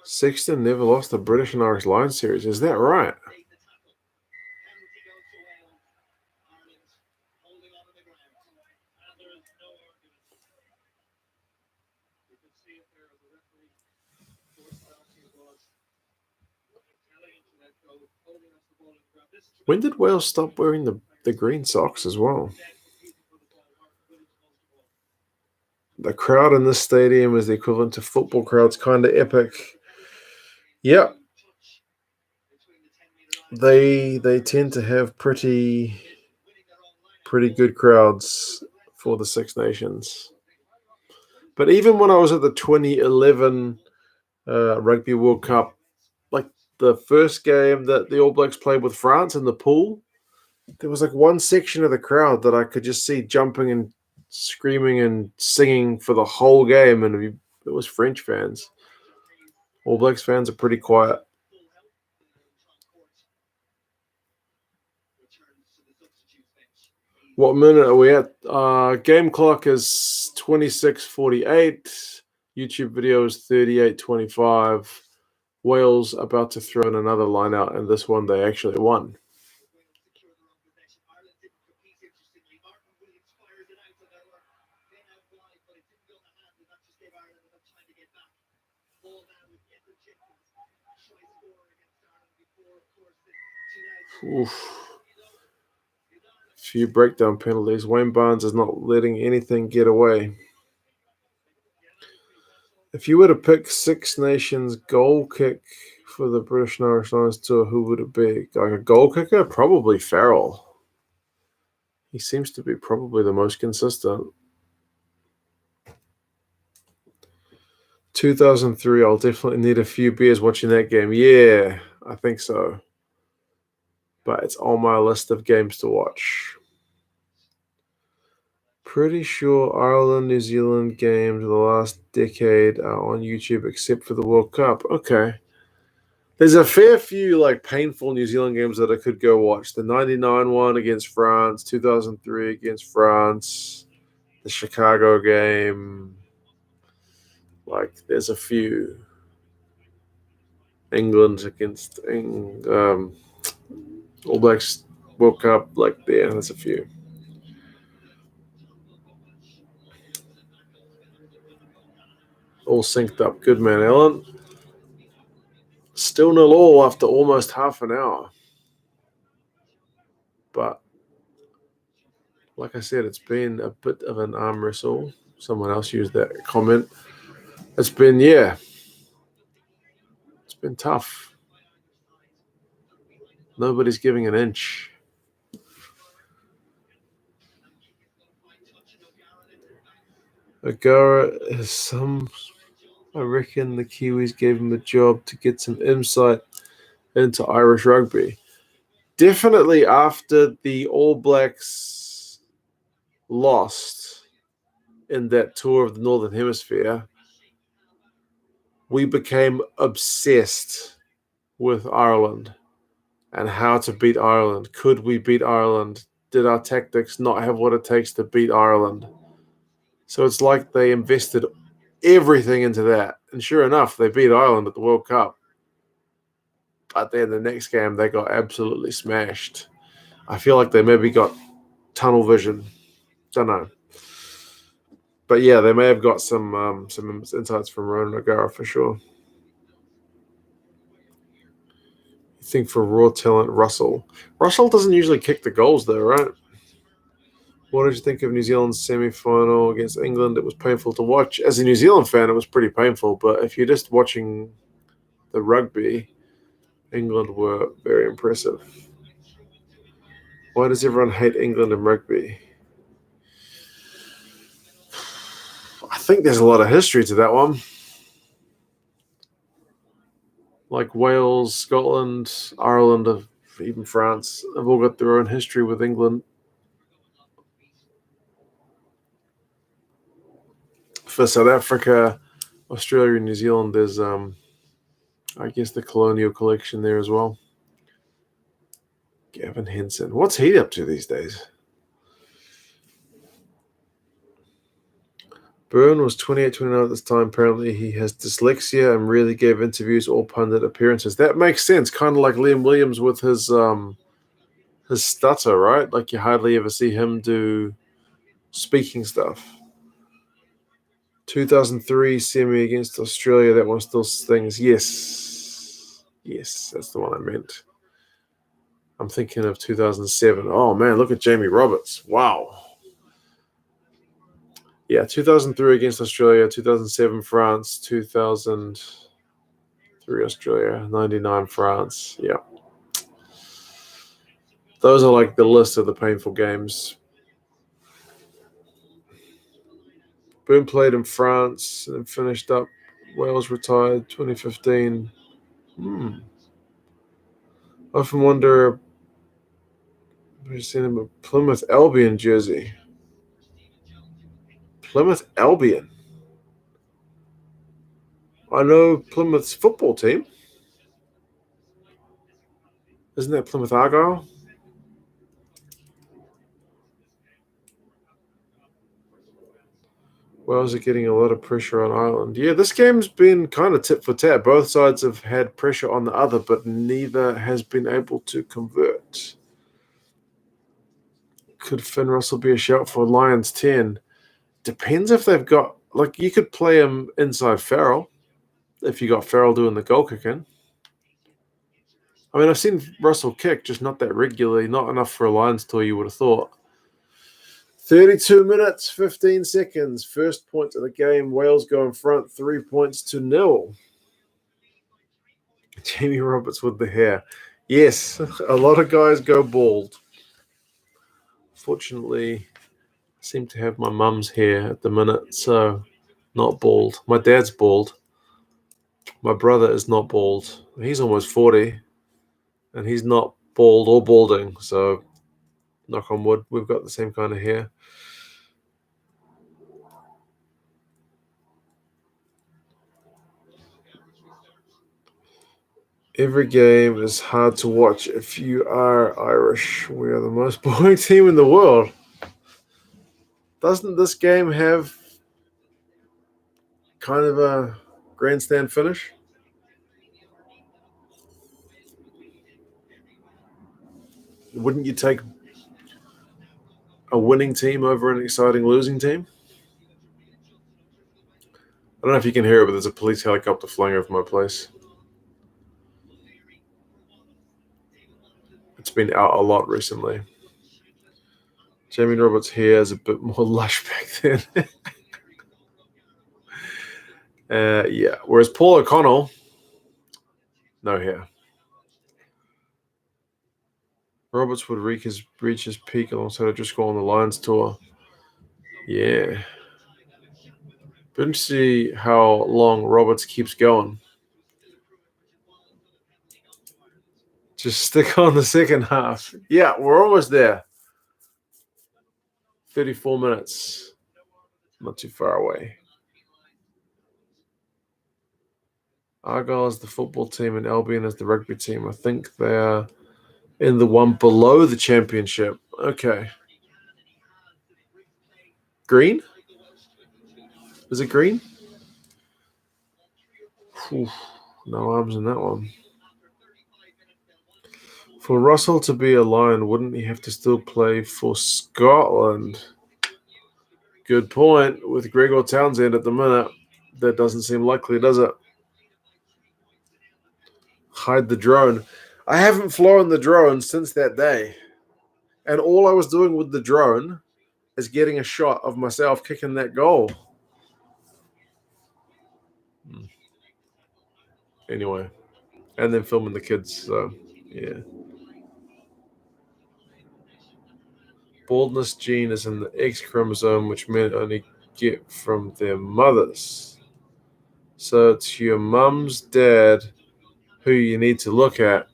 Sexton never lost the British and Irish Lions series. Is that right? When did Wales stop wearing the green socks as well? The crowd in this stadium is the equivalent to football crowds, kind of epic. Yep. They tend to have pretty good crowds for the Six Nations. But even when I was at the 2011 Rugby World Cup, like the first game that the All Blacks played with France in the pool, there was like one section of the crowd that I could just see jumping and screaming and singing for the whole game, and it was French fans. All Blacks fans are pretty quiet. What minute are we at? Game clock is 26:48. YouTube video is 38:25. Wales about to throw in another line out, and this one they actually won. Oof. Few breakdown penalties. Wayne Barnes is not letting anything get away. If you were to pick Six Nations goal kick for the British and Irish Lions tour, who would it be? Like a goal kicker? Probably Farrell. He seems to be probably the most consistent. 2003, I'll definitely need a few beers watching that game. Yeah, I think so. But it's on my list of games to watch. Pretty sure Ireland, New Zealand games of the last decade are on YouTube except for the World Cup. Okay. There's a fair few like painful New Zealand games that I could go watch. The 99 one against France, 2003 against France, the Chicago game. Like there's a few. England against All Blacks World Cup. Like there's a few. All synced up. Good man, Alan. Still 0-0 after almost half an hour. But like I said, it's been a bit of an arm wrestle. Someone else used that comment. It's been, it's been tough. Nobody's giving an inch. Agara is I reckon the Kiwis gave him a job to get some insight into Irish rugby. Definitely after the All Blacks lost in that tour of the Northern Hemisphere, we became obsessed with Ireland and how to beat Ireland. Could we beat Ireland? Did our tactics not have what it takes to beat Ireland? So it's like they invested everything into that. And sure enough, they beat Ireland at the World Cup. But then the next game, they got absolutely smashed. I feel like they maybe got tunnel vision. Don't know. But yeah, they may have got some insights from Ronan O'Gara for sure. You think for raw talent, Russell. Russell doesn't usually kick the goals though, right? What did you think of New Zealand's semi-final against England? It was painful to watch. As a New Zealand fan, it was pretty painful. But if you're just watching the rugby, England were very impressive. Why does everyone hate England and rugby? I think there's a lot of history to that one. Like Wales, Scotland, Ireland, even France have all got their own history with England. For South Africa, Australia, and New Zealand, there's I guess the colonial collection there as well. Gavin Henson. What's he up to these days? Byrne was 28, 29 at this time. Apparently he has dyslexia and rarely gave interviews or pundit appearances. That makes sense. Kind of like Liam Williams with his stutter, right? Like you hardly ever see him do speaking stuff. 2003 semi against Australia. That one still stings. Yes, that's the one I meant. I'm thinking of 2007. Oh man, look at Jamie Roberts. Wow. Yeah, 2003 against Australia, 2007 France, 2003 Australia, 99 France. Yeah. Those are like the list of the painful games. Boone played in France and finished up. Wales retired 2015. I often wonder. I've seen him a Plymouth Albion jersey. Plymouth Albion. I know Plymouth's football team. Isn't that Plymouth Argyle? Wales are getting a lot of pressure on Ireland. Yeah, this game's been kind of tit for tat. Both sides have had pressure on the other, but neither has been able to convert. Could Finn Russell be a shout for Lions 10? Depends if they've got, like, you could play him inside Farrell if you got Farrell doing the goal kicking. I mean, I've seen Russell kick, just not that regularly, not enough for a Lions tour, you would have thought. 32 minutes, 15 seconds. First point of the game. Wales go in front, 3 points to 0. Jamie Roberts with the hair. Yes, a lot of guys go bald. Fortunately, I seem to have my mum's hair at the minute, so not bald. My dad's bald. My brother is not bald. He's almost 40, and he's not bald or balding, so knock on wood, we've got the same kind of hair. Every game is hard to watch if you are Irish. We are the most boring team in the world. Doesn't this game have kind of a grandstand finish? Wouldn't you take a winning team over an exciting losing team? I don't know if you can hear it, but there's a police helicopter flying over my place. It's been out a lot recently. Jamie Roberts' hair is a bit more lush back then. Yeah. Whereas Paul O'Connell, no hair. Roberts would reach his peak alongside Driscoll on the Lions tour. Yeah. But interesting to see how long Roberts keeps going. Just stick on the second half. Yeah, we're almost there. 34 minutes. Not too far away. Argyle is the football team and Albion is the rugby team. I think they are in the one below the championship. Okay. Green? Is it green? Oof, no arms in that one. For Russell to be a Lion, wouldn't he have to still play for Scotland? Good point. With Gregor Townsend at the minute, that doesn't seem likely, does it? Hide the drone. I haven't flown the drone since that day. And all I was doing with the drone is getting a shot of myself kicking that goal. Anyway, and then filming the kids. So, yeah. Baldness gene is in the X chromosome, which men only get from their mothers. So it's your mum's dad who you need to look at.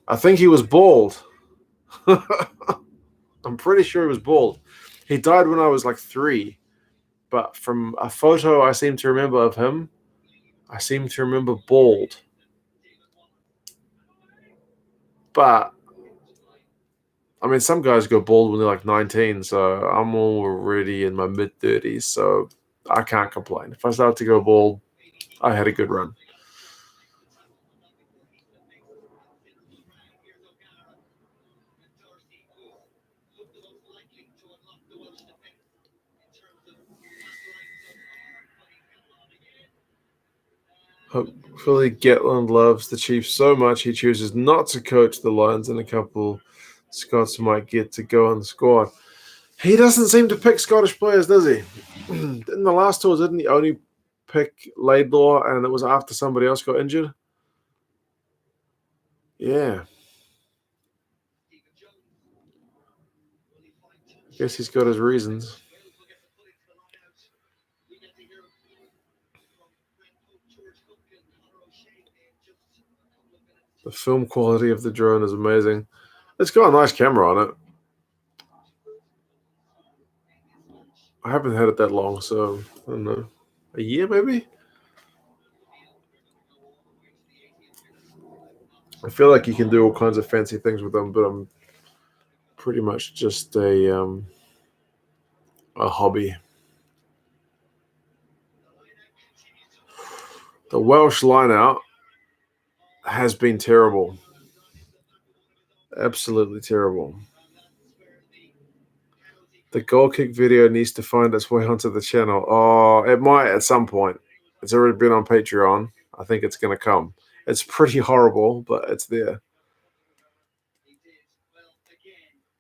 I think he was bald. I'm pretty sure he was bald. He died when I was like 3. But from a photo I seem to remember of him, I seem to remember bald. But, I mean, some guys go bald when they're like 19, so I'm already in my mid-30s, so I can't complain. If I start to go bald, I had a good run. Hopefully, Gatland loves the Chiefs so much he chooses not to coach the Lions, and a couple Scots might get to go on the squad. He doesn't seem to pick Scottish players, does he? In the last tour, didn't he only pick Laidlaw, and it was after somebody else got injured? Yeah. Guess he's got his reasons. The film quality of the drone is amazing. It's got a nice camera on it. I haven't had it that long, so I don't know. A year, maybe? I feel like you can do all kinds of fancy things with them, but I'm pretty much just a hobby. The Welsh lineout has been terrible. Absolutely terrible. The goal kick video needs to find its way onto the channel. Oh, it might at some point. It's already been on Patreon. I think it's going to come. It's pretty horrible, but it's there.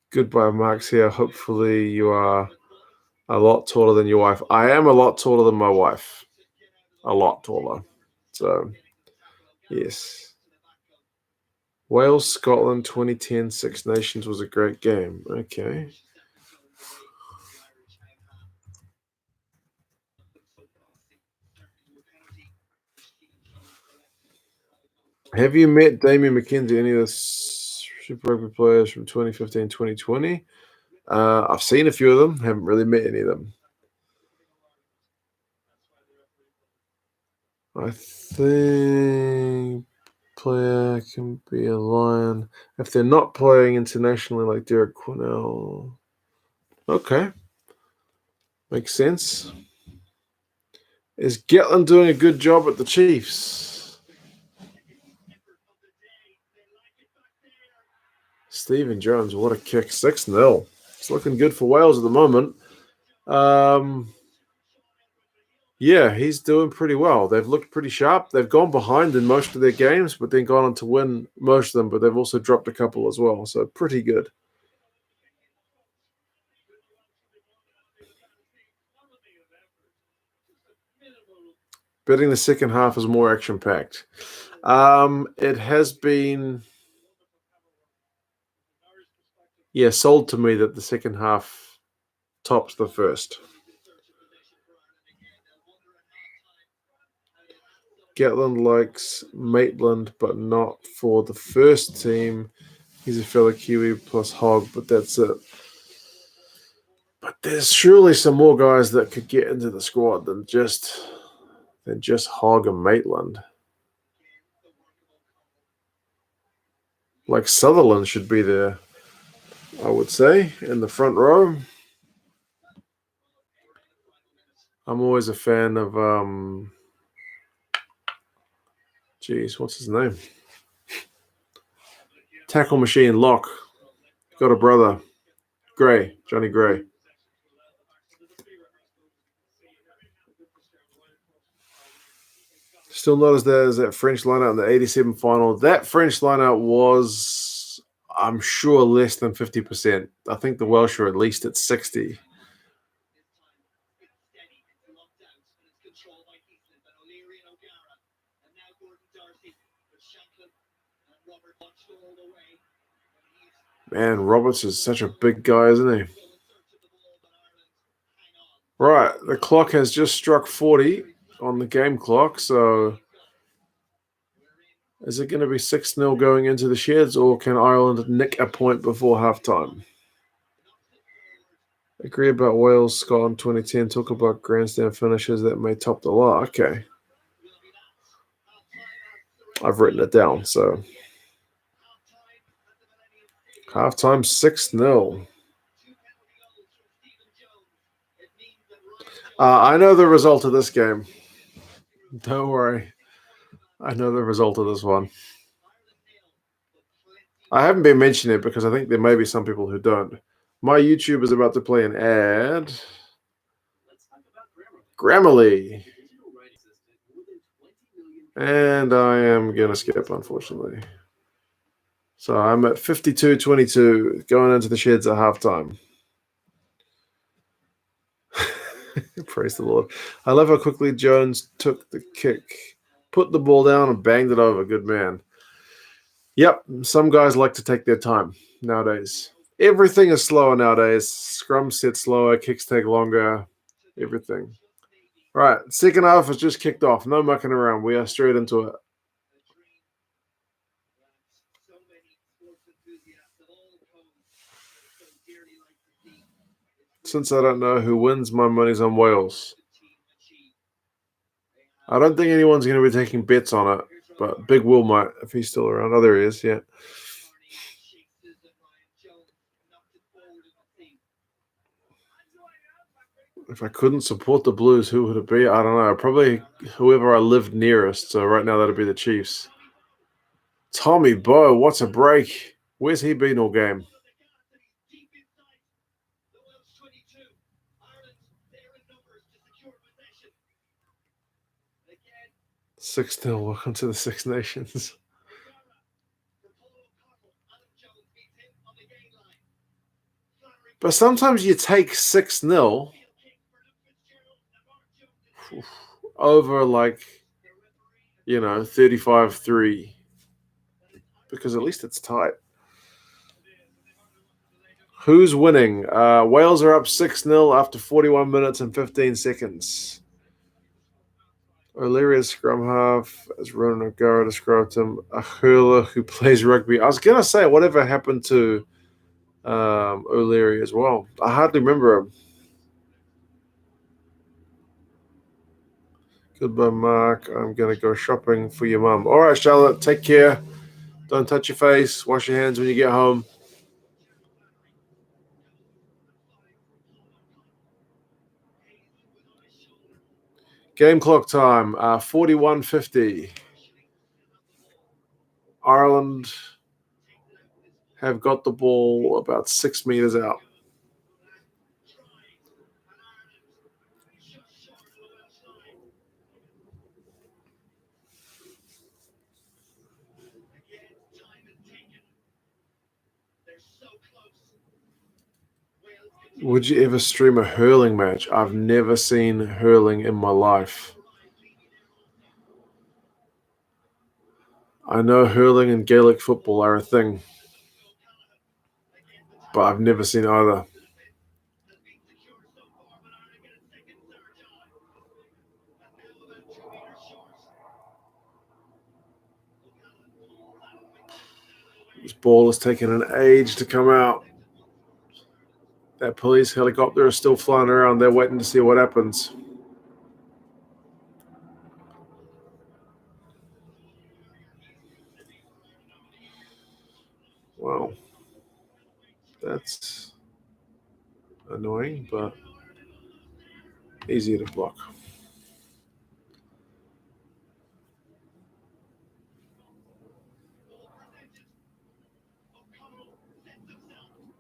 Goodbye, Max here. Hopefully you are a lot taller than your wife. I am a lot taller than my wife. A lot taller. So, yes. Wales, Scotland, 2010 Six Nations was a great game. Okay. Have you met Damien McKenzie, any of the Super Rugby players from 2015, 2020? I've seen a few of them. Haven't really met any of them. I think player can be a Lion if they're not playing internationally like Derek Quinnell. Okay. Makes sense. Is Gatland doing a good job at the Chiefs? Stephen Jones, what a kick. 6-0. It's looking good for Wales at the moment. Yeah, he's doing pretty well. They've looked pretty sharp. They've gone behind in most of their games, but then gone on to win most of them, but they've also dropped a couple as well. So pretty good. Betting the second half is more action-packed. It has been, sold to me that the second half tops the first. Gatland likes Maitland, but not for the first team. He's a fellow Kiwi plus Hogg, but that's it. But there's surely some more guys that could get into the squad than just Hogg and Maitland. Like Sutherland should be there, I would say, in the front row. I'm always a fan of what's his name? Tackle machine Locke. Got a brother. Gray, Johnny Gray. Still not as bad as that French lineout in the 87 final. That French lineout was, I'm sure, less than 50%. I think the Welsh are at least at 60%. Man, Roberts is such a big guy, isn't he? Right, the clock has just struck 40 on the game clock, so is it going to be 6-0 going into the sheds, or can Ireland nick a point before halftime? Agree about Wales, Scotland 2010. Talk about grandstand finishes that may top the lot. Okay. I've written it down, so. Halftime 6-0. I know the result of this game. Don't worry. I know the result of this one. I haven't been mentioning it because I think there may be some people who don't. My YouTube is about to play an ad. Grammarly. And I am going to skip, unfortunately. So I'm at 52-22 going into the sheds at halftime. Praise the Lord. I love how quickly Jones took the kick, put the ball down and banged it over. Good man. Yep, some guys like to take their time nowadays. Everything is slower nowadays. Scrums sit slower, kicks take longer, everything. All right, second half has just kicked off. No mucking around. We are straight into it. Since I don't know who wins, my money's on Wales. I don't think anyone's going to be taking bets on it, but Big Will might if he's still around. Oh, there he is, yeah. If I couldn't support the Blues, who would it be? I don't know. Probably whoever I lived nearest. So right now that'd be the Chiefs. Tommy Bowe, what's a break? Where's he been all game? Six 0. Welcome to the Six Nations. But sometimes you take 6-0 over 35-3 because at least it's tight. Who's winning? Wales are up 6-0 after 41 minutes and 15 seconds. O'Leary as scrum half, as Ronan O'Gara described him, a hurler who plays rugby. I was going to say, whatever happened to O'Leary as well? I hardly remember him. Goodbye, Mark. I'm going to go shopping for your mum. All right, Charlotte, take care. Don't touch your face. Wash your hands when you get home. Game clock time, 41:50. Ireland have got the ball about 6 meters out. Would you ever stream a hurling match? I've never seen hurling in my life. I know hurling and Gaelic football are a thing, but I've never seen either. This ball has taken an age to come out. That police helicopter is still flying around. They're waiting to see what happens. Wow. That's annoying, but easy to block.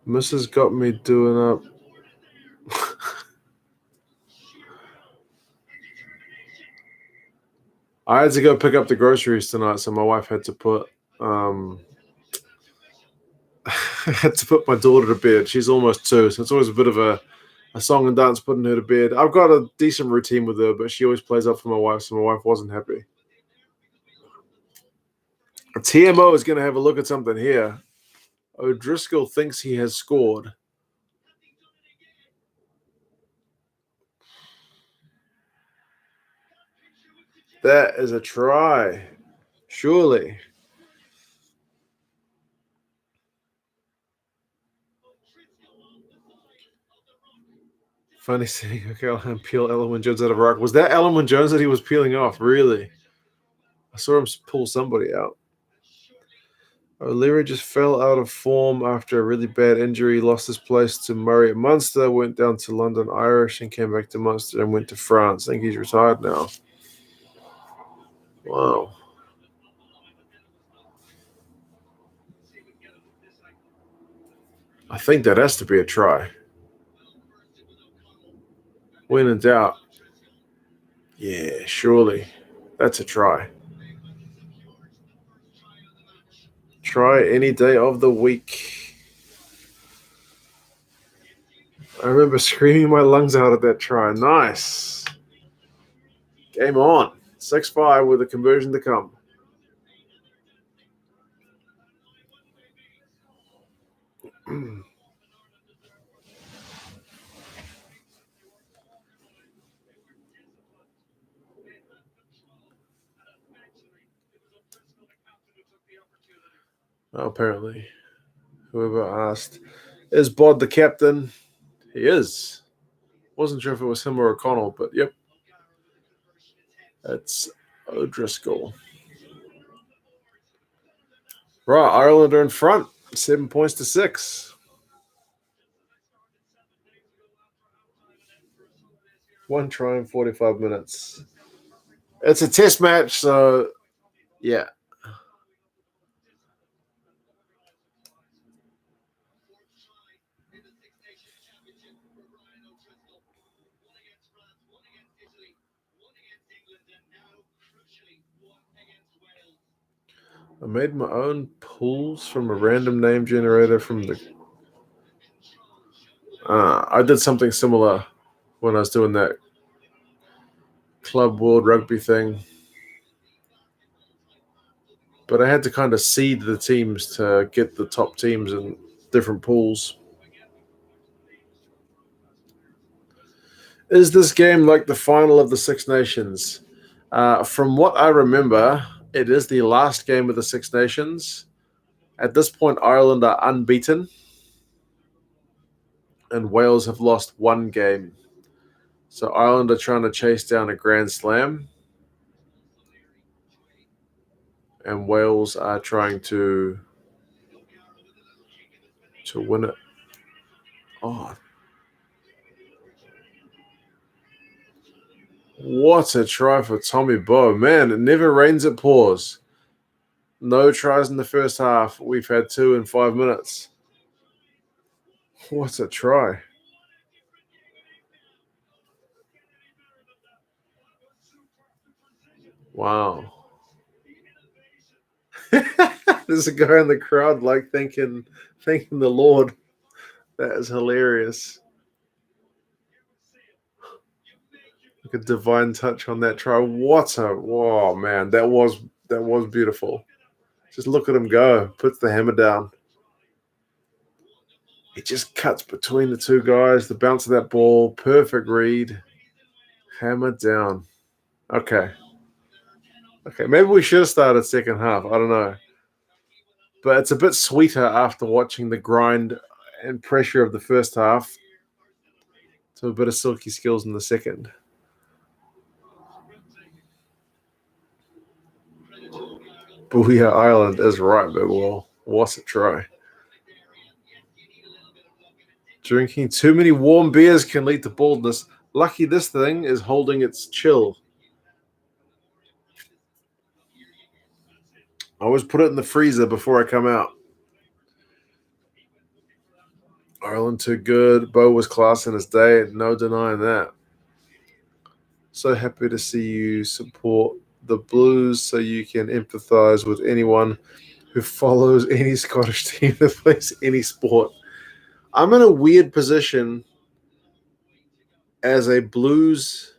Mrs. got me doing up. I had to go pick up the groceries tonight, so my wife had to put had to put my daughter to bed. She's almost 2, so it's always a bit of a song and dance putting her to bed. I've got a decent routine with her, but she always plays up for my wife, so my wife wasn't happy. TMO is going to have a look at something here. O'Driscoll thinks he has scored. That is a try. Surely. Funny seeing O'Callaghan peel Elwyn Jones out of a rock. Was that Elwyn Jones that he was peeling off? Really? I saw him pull somebody out. O'Leary just fell out of form after a really bad injury, lost his place to Murray at Munster, went down to London Irish and came back to Munster and went to France. I think he's retired now. Wow. I think that has to be a try. When in doubt. Yeah, surely. That's a try. Try any day of the week. I remember screaming my lungs out at that try. Nice. Game on. 6-5 with a conversion to come. Apparently. Whoever asked, is Bod the captain? He is. Wasn't sure if it was him or O'Connell, but yep. That's O'Driscoll. Right, Ireland are in front. 7 points to 6. 1 try in 45 minutes. It's a test match, so yeah. I made my own pools from a random name generator from the. I did something similar when I was doing that Club World Rugby thing. But I had to kind of seed the teams to get the top teams in different pools. Is this game like the final of the Six Nations? From what I remember, it is the last game of the Six Nations. At this point, Ireland are unbeaten, and Wales have lost 1 game. So Ireland are trying to chase down a Grand Slam, and Wales are trying to win it. Oh, what a try for Tommy Bowe. Man, it never rains at pause. No tries in the first half. We've had 2 in 5 minutes. What a try. Wow. There's a guy in the crowd like thanking the Lord. That is hilarious. Like a divine touch on that try. What a whoa, man. That was beautiful. Just look at him go. Puts the hammer down. He just cuts between the two guys. The bounce of that ball. Perfect read. Hammer down. Okay. Okay. Maybe we should have started second half. I don't know. But it's a bit sweeter after watching the grind and pressure of the first half to a bit of silky skills in the second. Booyah Island is right, but well, what's a try? Drinking too many warm beers can lead to baldness. Lucky this thing is holding its chill. I always put it in the freezer before I come out. Ireland too good. Bo was class in his day. No denying that. So happy to see you support the Blues so you can empathize with anyone who follows any Scottish team that plays any sport. I'm in a weird position as a Blues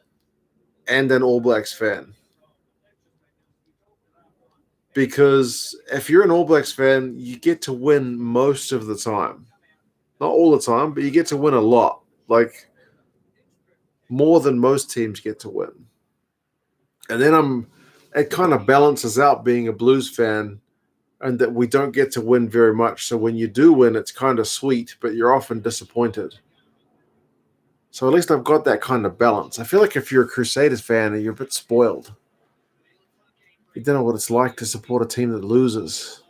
and an All Blacks fan. Because if you're an All Blacks fan, you get to win most of the time. Not all the time, but you get to win a lot. Like more than most teams get to win. And then it kind of balances out being a Blues fan and that we don't get to win very much. So when you do win, it's kind of sweet, but you're often disappointed. So at least I've got that kind of balance. I feel like if you're a Crusaders fan, you're a bit spoiled. You don't know what it's like to support a team that loses.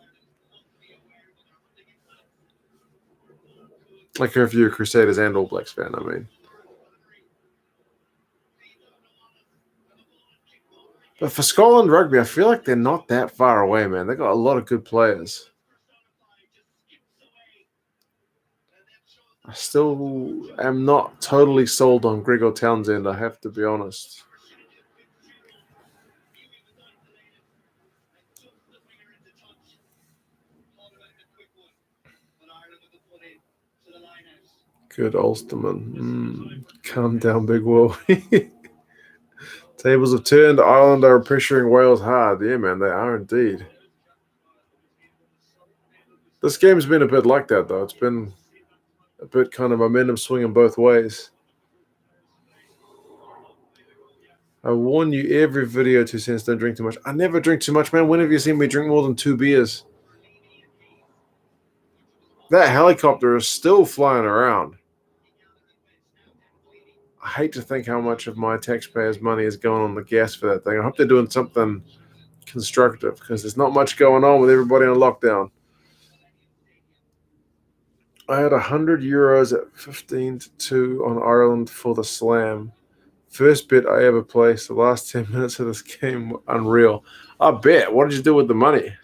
Like if you're a Crusaders and All Blacks fan, I mean. But for Scotland Rugby, I feel like they're not that far away, man. They got a lot of good players. I still am not totally sold on Gregor Townsend, I have to be honest. Good Ulsterman. Calm down, Big Will. Tables have turned. Ireland are pressuring Wales hard. Yeah, man, they are indeed. This game's been a bit like that, though. It's been a bit kind of momentum swinging both ways. I warn you every video, 2 cents, don't drink too much. I never drink too much, man. When have you seen me drink more than 2 beers? That helicopter is still flying around. I hate to think how much of my taxpayers' money is going on the gas for that thing. I hope they're doing something constructive because there's not much going on with everybody on lockdown. I had €100 at 15-2 on Ireland for the slam. First bet I ever placed. The last 10 minutes of this game, unreal. I bet. What did you do with the money?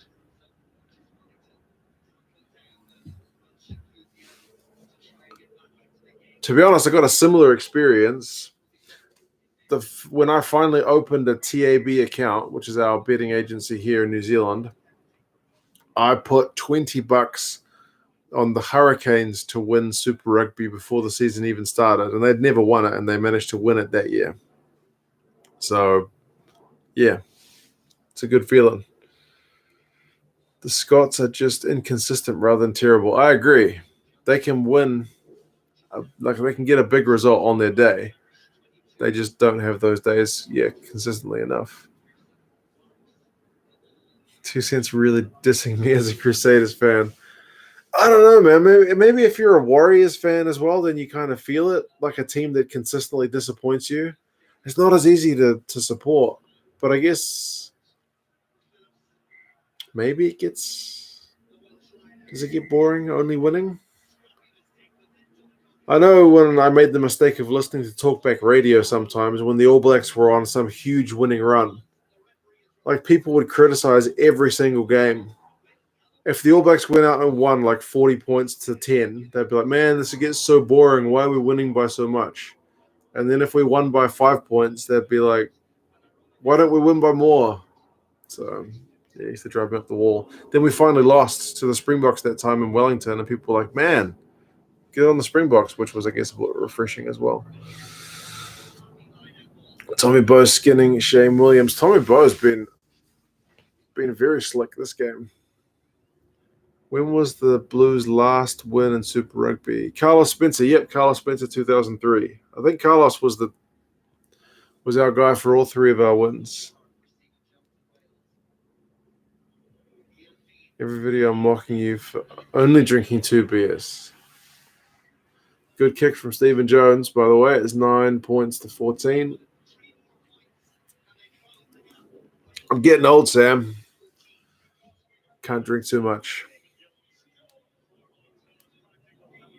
To be honest, I got a similar experience. When I finally opened a TAB account, which is our betting agency here in New Zealand, I put $20 on the Hurricanes to win Super Rugby before the season even started, and they'd never won it, and they managed to win it that year. So, yeah, it's a good feeling. The Scots are just inconsistent rather than terrible. I agree. They can win, they can get a big result on their day. They just don't have those days, consistently enough. 2 Cents really dissing me as a Crusaders fan. I don't know, man. Maybe if you're a Warriors fan as well, then you kind of feel it, like a team that consistently disappoints you. It's not as easy to support, but I guess maybe it gets. Does it get boring only winning? I know when I made the mistake of listening to talkback radio sometimes when the All Blacks were on some huge winning run, like people would criticize every single game. If the All Blacks went out and won like 40 points to 10, they'd be like, man, this gets so boring. Why are we winning by so much? And then if we won by 5 points, they'd be like, why don't we win by more? So, yeah, it used to drive me up the wall. Then we finally lost to the Springboks that time in Wellington, and people were like, man, get on the Springboks, which was, I guess, a bit refreshing as well. Tommy Bowe skinning Shane Williams. Tommy Bowe's been very slick this game. When was the Blues' last win in Super Rugby? Carlos Spencer. Yep, Carlos Spencer, 2003. I think Carlos was our guy for all three of our wins. Every video I'm mocking you for only drinking 2 beers. Good kick from Stephen Jones, by the way. It's 9 points to 14. I'm getting old, Sam. Can't drink too much.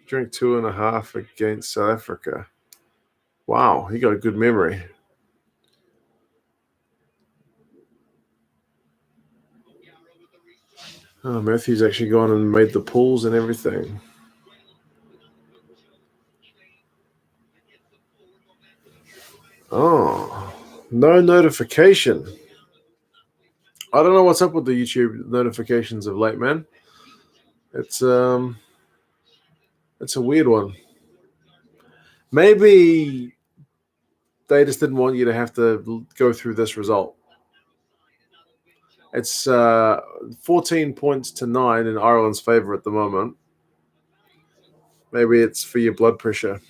Drink 2.5 against South Africa. Wow, he got a good memory. Oh, Matthew's actually gone and made the pools and everything. Oh, no notification. I don't know what's up with the YouTube notifications of late, man. It's a weird one. Maybe they just didn't want you to have to go through this result. It's 14 points to 9 in Ireland's favor at the moment. Maybe it's for your blood pressure.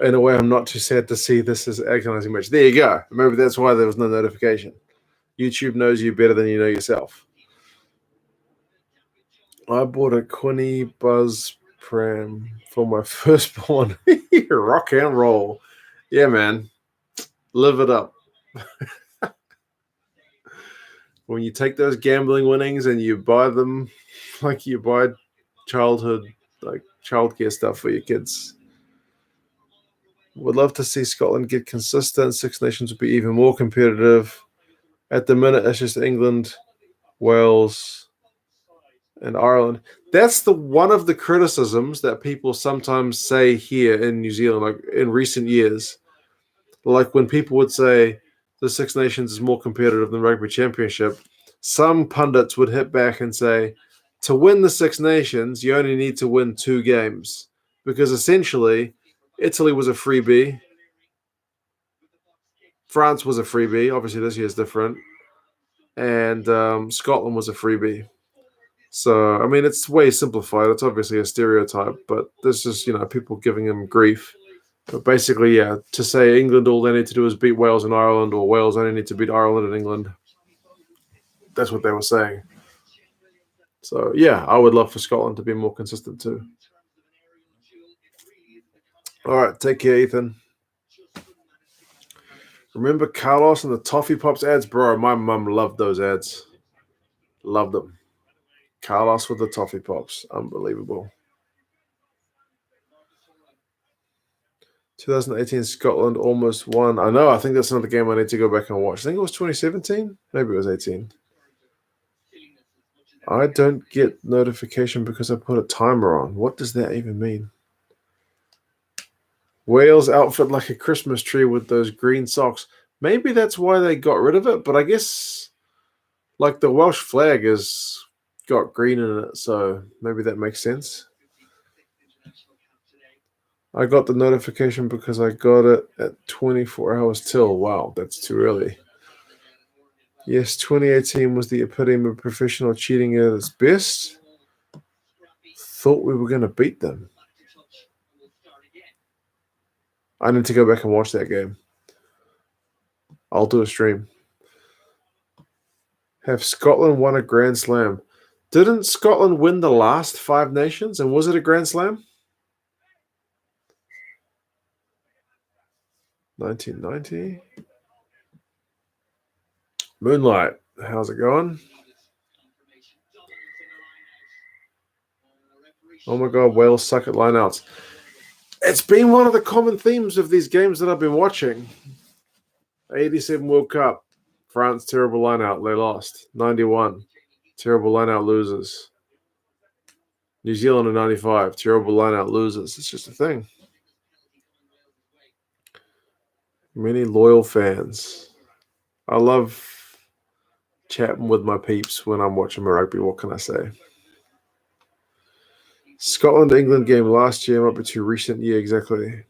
In a way, I'm not too sad to see this as an agonizing match. There you go. Maybe that's why there was no notification. YouTube knows you better than you know yourself. I bought a Quinny Buzz Pram for my firstborn. Rock and roll. Yeah, man. Live it up. When you take those gambling winnings and you buy them like you buy childcare stuff for your kids. Would love to see Scotland get consistent. Six Nations would be even more competitive. At the minute, it's just England, Wales, and Ireland. That's one of the criticisms that people sometimes say here in New Zealand, like in recent years. Like when people would say the Six Nations is more competitive than Rugby Championship, some pundits would hit back and say, to win the Six Nations, you only need to win 2 games. Because essentially, Italy was a freebie. France was a freebie. Obviously, this year is different. And Scotland was a freebie. So, I mean, it's way simplified. It's obviously a stereotype, but there's just, people giving them grief. But basically, yeah, to say England, all they need to do is beat Wales and Ireland, or Wales only need to beat Ireland and England. That's what they were saying. So, yeah, I would love for Scotland to be more consistent too. All right, take care, Ethan. Remember Carlos and the Toffee Pops ads? Bro, my mum loved those ads. Loved them. Carlos with the Toffee Pops. Unbelievable. 2018 Scotland almost won. I know. I think that's another game I need to go back and watch. I think it was 2017. Maybe it was 18. I don't get notification because I put a timer on. What does that even mean? Wales outfit like a Christmas tree with those green socks. Maybe that's why they got rid of it, but I guess like the Welsh flag has got green in it, so maybe that makes sense. I got the notification because I got it at 24 hours till. Wow, that's too early. Yes, 2018 was the epitome of professional cheating at its best. Thought we were going to beat them. I need to go back and watch that game. I'll do a stream. Have Scotland won a Grand Slam? Didn't Scotland win the last 5 Nations, and was it a Grand Slam? 1990. Moonlight, how's it going? Oh my God, Wales suck at lineouts. It's been one of the common themes of these games that I've been watching. 87 World Cup, France, terrible lineout, they lost. 91, terrible lineout, losers. New Zealand in 95, terrible lineout, losers. It's just a thing. Many loyal fans. I love chatting with my peeps when I'm watching my rugby. What can I say? Scotland-England game last year might be too recent. Yeah, exactly.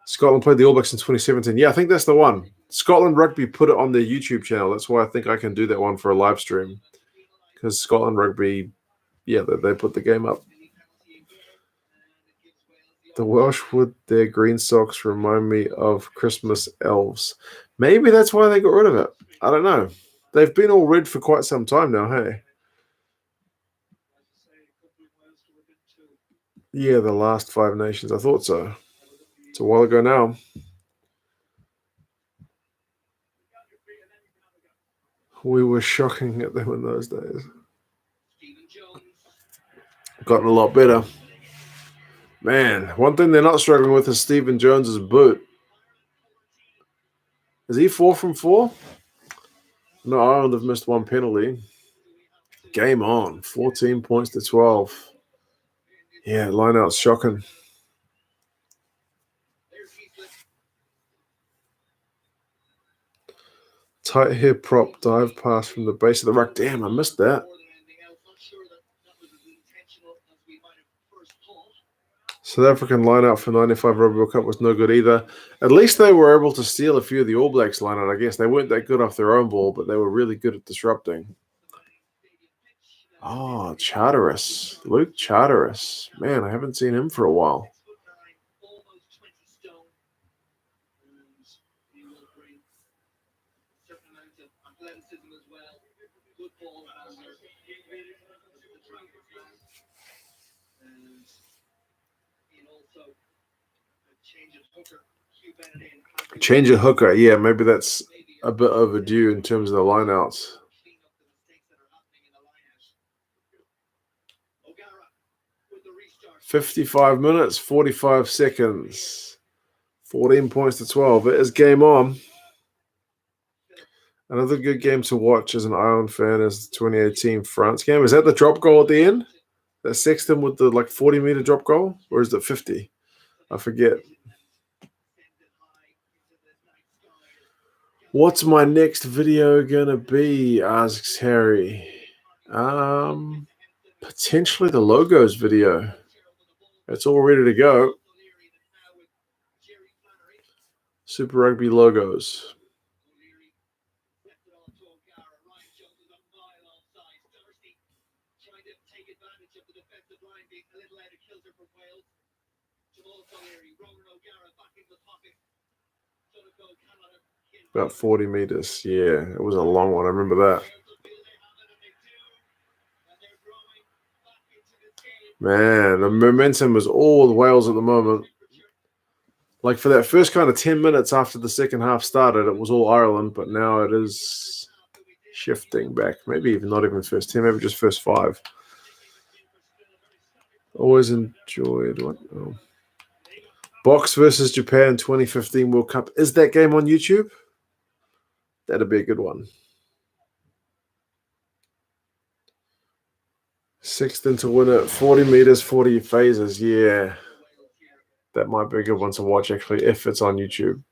Scotland played the All Blacks in 2017. Yeah, I think that's the one. Scotland Rugby put it on their YouTube channel. That's why I think I can do that one for a live stream. Because Scotland Rugby, yeah, they put the game up. The Welsh with their green socks remind me of Christmas elves. Maybe that's why they got rid of it. I don't know. They've been all red for quite some time now, hey? Yeah, the last 5 Nations. I thought so. It's a while ago now. We were shocking at them in those days. Gotten a lot better. Man, one thing they're not struggling with is Stephen Jones's boot. Is he 4 from 4? No, Ireland have missed 1 penalty. Game on. 14 points to 12. Yeah, lineout's shocking. Tight hip prop dive pass from the base of the ruck. Damn, I missed that. South African lineout for 95 Rugby World Cup was no good either. At least they were able to steal a few of the All Blacks lineout, I guess. They weren't that good off their own ball, but they were really good at disrupting. Oh, Charteris. Luke Charteris. Man, I haven't seen him for a while. Change of hooker. Yeah, maybe that's a bit overdue in terms of the lineouts. 55 minutes, 45 seconds. 14 points to 12. It is game on. Another good game to watch as an Ireland fan is the 2018 France game. Is that the drop goal at the end? That Sexton with the 40-meter drop goal? Or is it 50? I forget. What's my next video gonna be? Asks Harry. Potentially the logos video. It's all ready to go. Super Rugby logos. About 40 meters. Yeah, it was a long one. I remember that. Man, the momentum is all the Wales at the moment. Like for that first kind of 10 minutes after the second half started, it was all Ireland, but now it is shifting back. Maybe even not even first 10, maybe just first 5. Always enjoyed what? Oh. Box versus Japan 2015 World Cup. Is that game on YouTube? That'd be a good one. Sexton to win it. 40 meters, 40 phases. Yeah. That might be a good one to watch, actually, if it's on YouTube.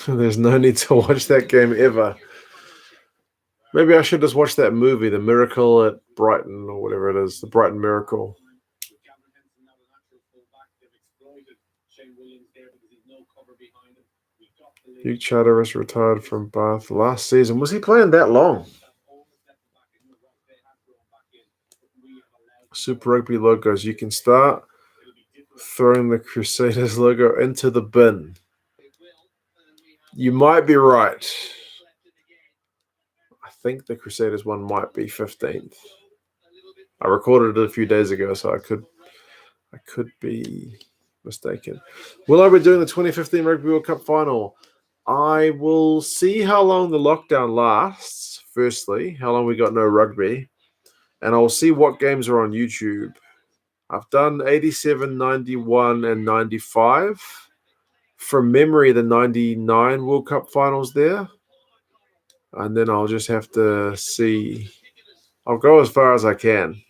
There's no need to watch that game ever. Maybe I should just watch that movie, The Miracle at Brighton, or whatever it is, The Brighton Miracle. Hugh Charteris retired from Bath last season. Was he playing that long? Super Rugby logos. You can start throwing the Crusaders logo into the bin. You might be right. I think the Crusaders one might be 15th. I recorded it a few days ago, so I could be mistaken. Will I be doing the 2015 Rugby World Cup final? I will see how long the lockdown lasts, firstly, how long we got no rugby, and I'll see what games are on YouTube. I've done 87, 91, and 95. From memory, the 99 World Cup finals there. And then I'll just have to see. I'll go as far as I can.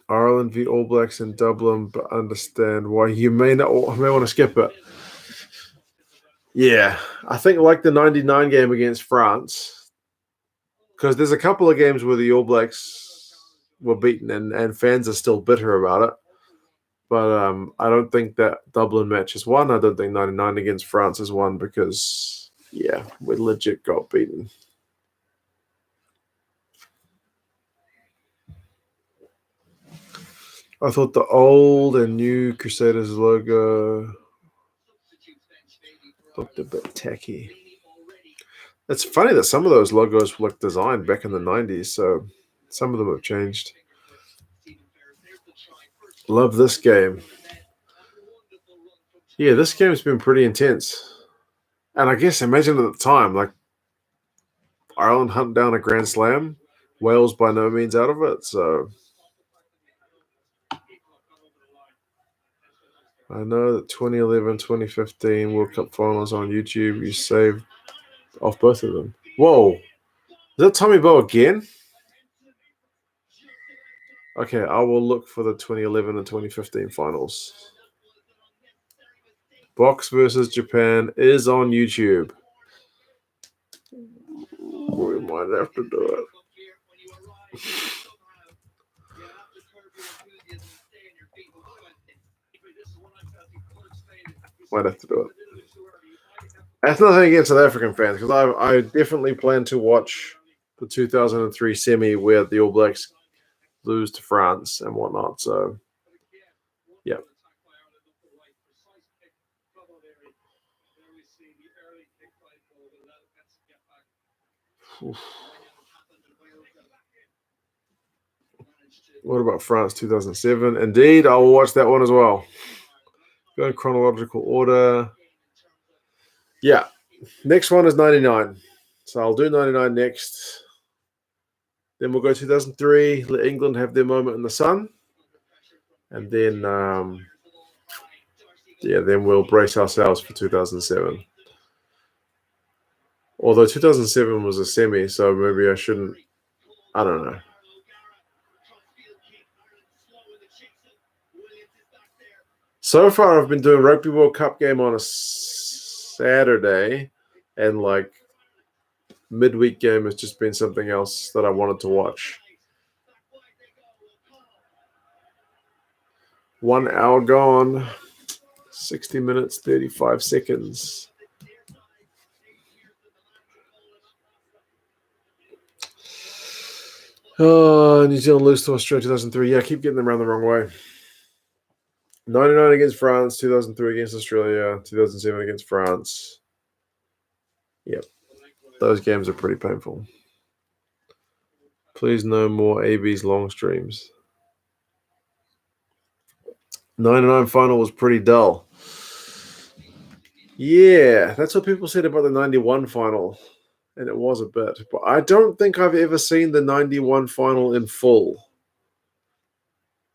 Ireland v All Blacks in Dublin, but understand why you may want to skip it. Yeah, I think like the 99 game against France, because there's a couple of games where the All Blacks were beaten and fans are still bitter about it. But I don't think that Dublin match is won. I don't think 99 against France is won because, yeah, we legit got beaten. I thought the old and new Crusaders logo looked a bit tacky. It's funny that some of those logos were designed back in the 90s, so some of them have changed. Love this game. Yeah, this game's been pretty intense. And I guess imagine at the time, like Ireland hunt down a Grand Slam, Wales by no means out of it, so I know that 2011, 2015 World Cup finals on YouTube, you saved off both of them. Whoa. Is that Tommy Bow again? Okay, I will look for the 2011 and 2015 finals. Box versus Japan is on YouTube. We might have to do it. Might have to do it. That's nothing against South African fans, because I definitely plan to watch the 2003 semi where the All Blacks lose to France and whatnot. So, yeah. Oof. What about France 2007? Indeed, I will watch that one as well. Go in chronological order. Yeah. Next one is 99. So I'll do 99 next. Then we'll go 2003, let England have their moment in the sun. And then, then we'll brace ourselves for 2007. Although 2007 was a semi, so maybe I shouldn't. I don't know. So far, I've been doing Rugby World Cup game on a Saturday, and like midweek game has just been something else that I wanted to watch. 1 hour gone, 60 minutes, 35 seconds. Oh, New Zealand lose to Australia 2003. Yeah, I keep getting them around the wrong way. 99 against France, 2003 against Australia, 2007 against France. Yep. Those games are pretty painful. Please no more AB's long streams. 99 final was pretty dull. Yeah, that's what people said about the 91 final and it was a bit. But I don't think I've ever seen the 91 final in full.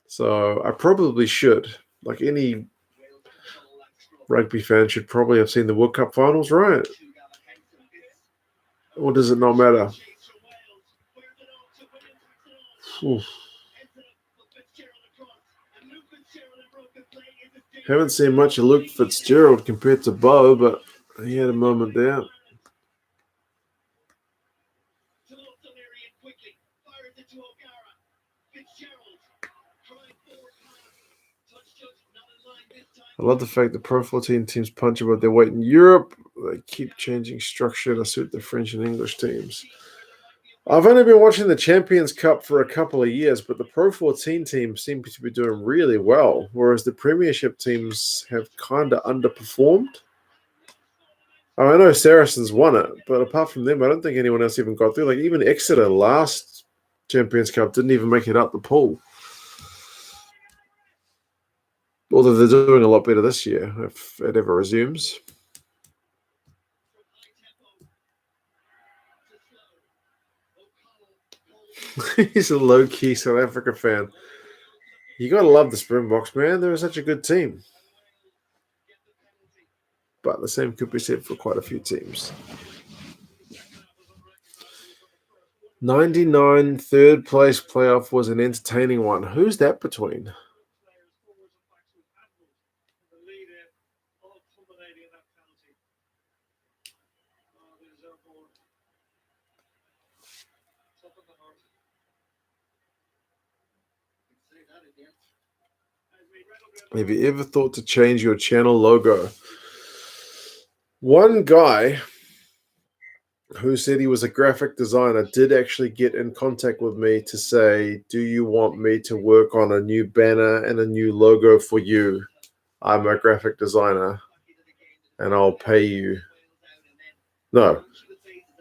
So I probably should. Like any rugby fan should probably have seen the World Cup finals, right? Or does it not matter? Oof. Haven't seen much of Luke Fitzgerald compared to Bo, but he had a moment there. I love the fact that Pro 14 teams punch above their weight in Europe. They keep changing structure to suit the French and English teams. I've only been watching the Champions Cup for a couple of years, but the Pro 14 teams seem to be doing really well, whereas the Premiership teams have kind of underperformed. I know Saracens won it, but apart from them, I don't think anyone else even got through. Like even Exeter last Champions Cup didn't even make it up the pool. Although they're doing a lot better this year, if it ever resumes. He's a low-key South Africa fan. You got to love the Springboks, man. They're such a good team. But the same could be said for quite a few teams. 99 third place playoff was an entertaining one. Who's that between? Have you ever thought to change your channel logo? One guy who said he was a graphic designer did actually get in contact with me to say, do you want me to work on a new banner and a new logo for you? I'm a graphic designer and I'll pay you. No,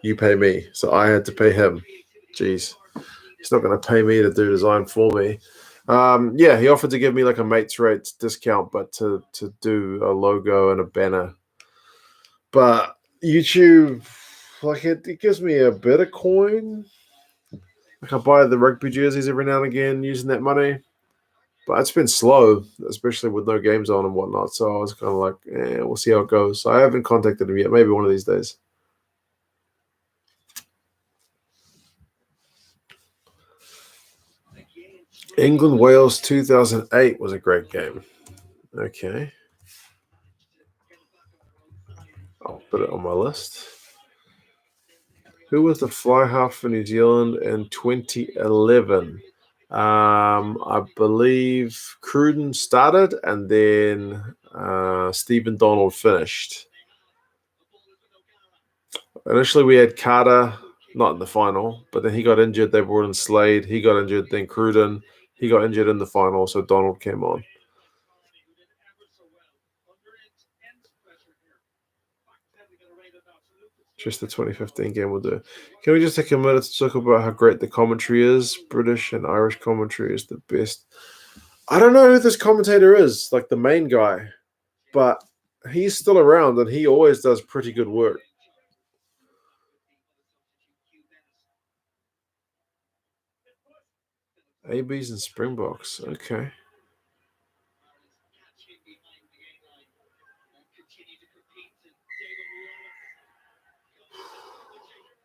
you pay me. So I had to pay him. Jeez. He's not going to pay me to do design for me. Yeah, he offered to give me like a mates rate discount, but to do a logo and a banner. But YouTube, like it gives me a bit of coin. Like I buy the rugby jerseys every now and again using that money. But it's been slow, especially with no games on and whatnot. So I was kind of like, we'll see how it goes. So I haven't contacted him yet. Maybe one of these days. England-Wales 2008 was a great game. Okay. I'll put it on my list. Who was the fly half for New Zealand in 2011? I believe Cruden started and then Stephen Donald finished. Initially, we had Carter, not in the final, but then he got injured. They brought in Slade. He got injured. Then Cruden, he got injured in the final, so Donald came on. Just the 2015 game will do. Can we just take a minute to talk about how great the commentary is? British and Irish commentary is the best. I don't know who this commentator is, like the main guy, but he's still around and he always does pretty good work. ABs and Springboks. Okay.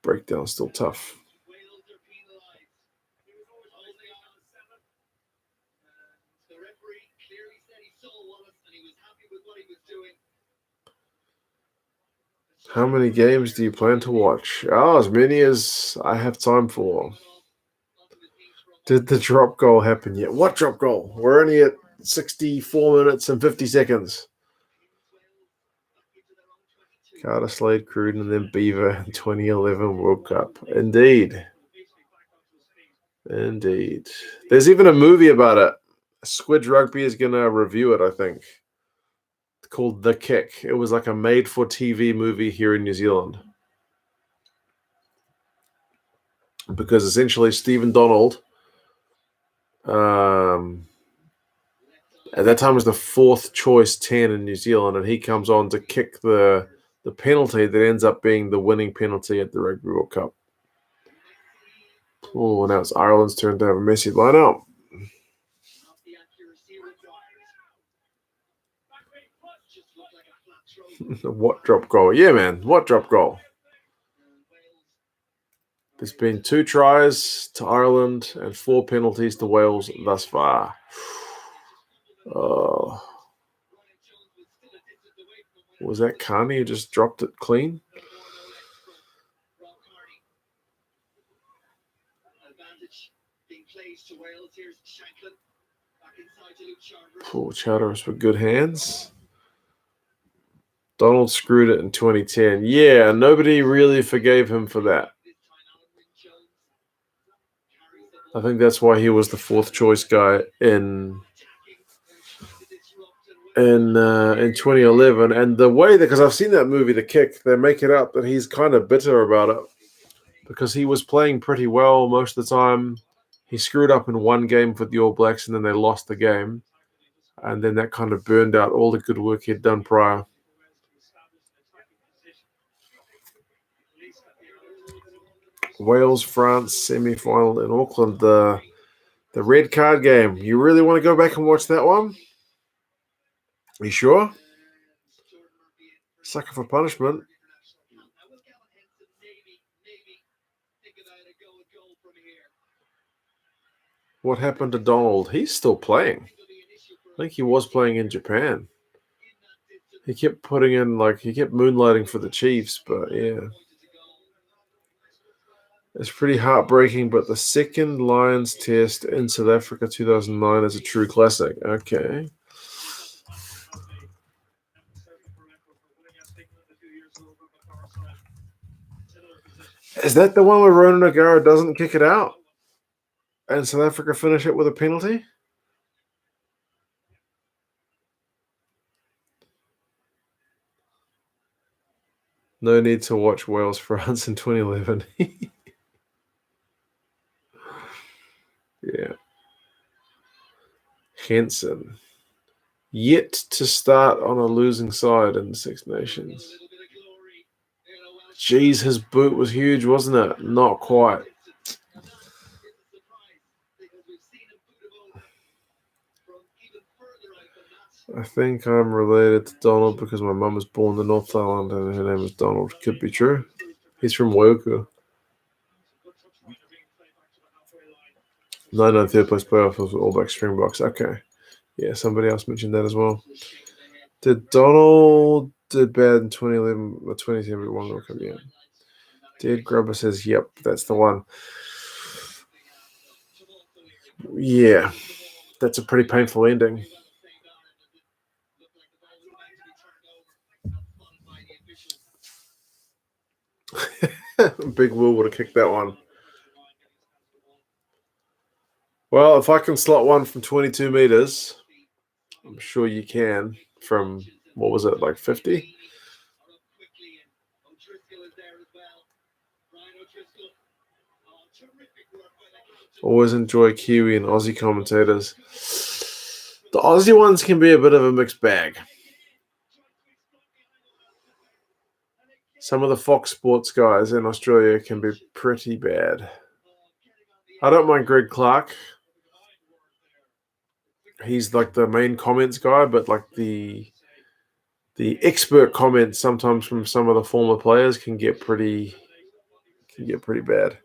Breakdown still tough. How many games do you plan to watch? Oh, as many as I have time for. Did the drop goal happen yet? What drop goal? We're only at 64 minutes and 50 seconds. Carter, Slade, Cruden, and then Beaver in 2011 World Cup. Indeed. There's even a movie about it. Squid Rugby is going to review it, I think. It's called The Kick. It was like a made-for-TV movie here in New Zealand. Because essentially Stephen Donald, at that time was the fourth choice 10 in New Zealand, and he comes on to kick the the penalty that ends up being the winning penalty at the Rugby World Cup. Oh, now it's Ireland's turn to have a messy lineup. What drop goal? Yeah, man. What drop goal? There's been 2 tries to Ireland and 4 penalties to Wales thus far. Was that Carney who just dropped it clean? Poor Charteris with good hands. Donald screwed it in 2010. Yeah, nobody really forgave him for that. I think that's why he was the 4th choice guy in 2011. And the way that, because I've seen that movie, The Kick, they make it up that he's kind of bitter about it because he was playing pretty well most of the time. He screwed up in one game for the All Blacks and then they lost the game. And then that kind of burned out all the good work he'd done prior. Wales, France, semi-final in Auckland. The red card game. You really want to go back and watch that one? Are you sure? Sucker for punishment. What happened to Donald? He's still playing. I think he was playing in Japan. He kept putting in, he kept moonlighting for the Chiefs, but yeah. It's pretty heartbreaking, but the second Lions test in South Africa 2009 is a true classic. Okay. Is that the one where Ronan O'Gara doesn't kick it out? And South Africa finish it with a penalty? No need to watch Wales France in 2011. Yeah. Henson. Yet to start on a losing side in the Six Nations. Jeez, his boot was huge, wasn't it? Not quite. I think I'm related to Donald because my mum was born in North Island and her name is Donald. Could be true. He's from Waiuku. 9 third place playoff was All Black Springboks. Okay. Yeah, somebody else mentioned that as well. Did Donald did bad in 2011 or 2010 but one World Cup? Yeah. Dead Grubber says, yep, that's the one. Yeah. That's a pretty painful ending. Big Will would have kicked that one. Well, if I can slot one from 22 meters, I'm sure you can from, what was it, 50? Always enjoy Kiwi and Aussie commentators. The Aussie ones can be a bit of a mixed bag. Some of the Fox Sports guys in Australia can be pretty bad. I don't mind Greg Clark. He's the main comments guy, but the expert comments sometimes from some of the former players can get pretty bad.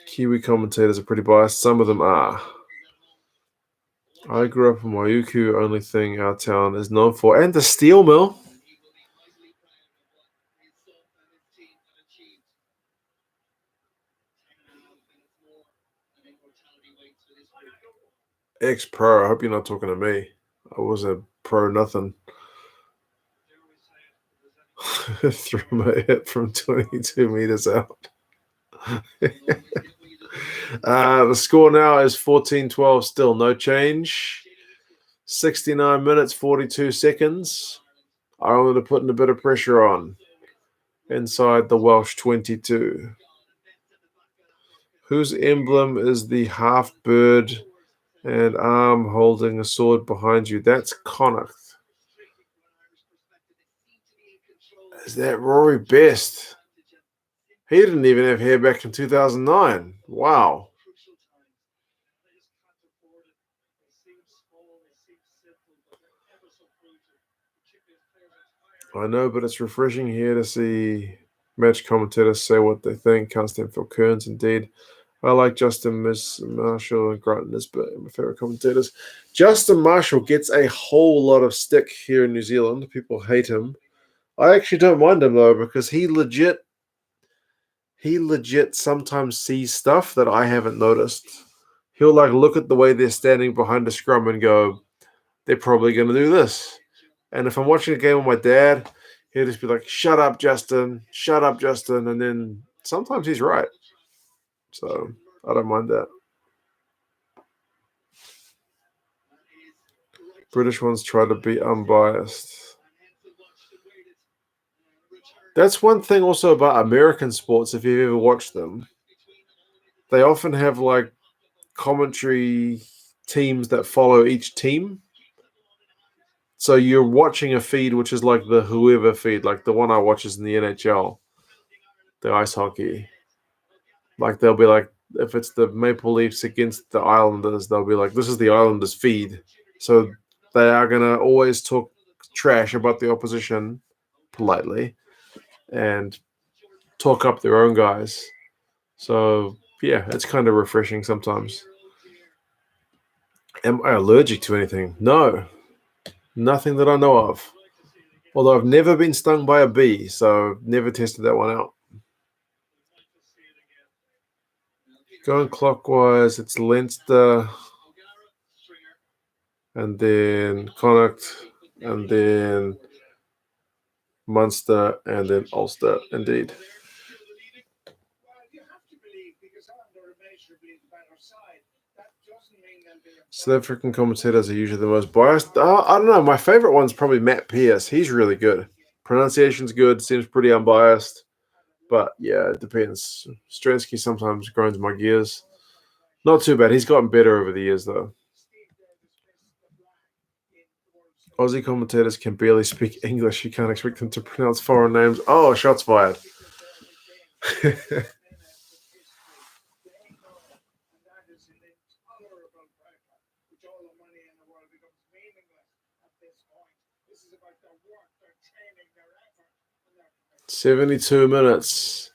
Kiwi commentators are pretty biased. Some of them are. I grew up in Waiuku, only thing our town is known for. And the steel mill. Ex-pro. I hope you're not talking to me. I was a pro nothing. Threw my hip from 22 meters out. The score now is 14-12 still. No change. 69 minutes, 42 seconds. Ireland are putting a bit of pressure on inside the Welsh 22. Whose emblem is the half bird And arm holding a sword behind you. That's Connacht. Is that Rory Best? He didn't even have hair back in 2009. Wow. I know, but it's refreshing here to see match commentators say what they think. Can't stand Phil Kearns, indeed. I like Justin Marshall and Grant Nisbet, my favorite commentators. Justin Marshall gets a whole lot of stick here in New Zealand. People hate him. I actually don't mind him though, because he legit sometimes sees stuff that I haven't noticed. He'll like look at the way they're standing behind a scrum and go, they're probably going to do this. And if I'm watching a game with my dad, he'll just be like, shut up, Justin. Shut up, Justin. And then sometimes he's right. So I don't mind that. British ones try to be unbiased. That's one thing also about American sports, if you've ever watched them. They often have like commentary teams that follow each team. So you're watching a feed which is like the whoever feed, like the one I watch is in the NHL, the ice hockey. Like they'll be like, if it's the Maple Leafs against the Islanders, they'll be like, this is the Islanders feed. So they are gonna always talk trash about the opposition politely and talk up their own guys. So yeah, it's kind of refreshing sometimes. Am I allergic to anything? No, nothing that I know of. Although I've never been stung by a bee, so never tested that one out. Going clockwise, it's Leinster, and then Connacht, and then Munster, and then Ulster, indeed. South African commentators are usually the most biased. I don't know. My favorite one's probably Matt Pearce. He's really good. Pronunciation's good. Seems pretty unbiased. But yeah, it depends. Stransky sometimes grinds my gears. Not too bad. He's gotten better over the years, though. Aussie commentators can barely speak English. You can't expect them to pronounce foreign names. Oh, shots fired. "72 minutes.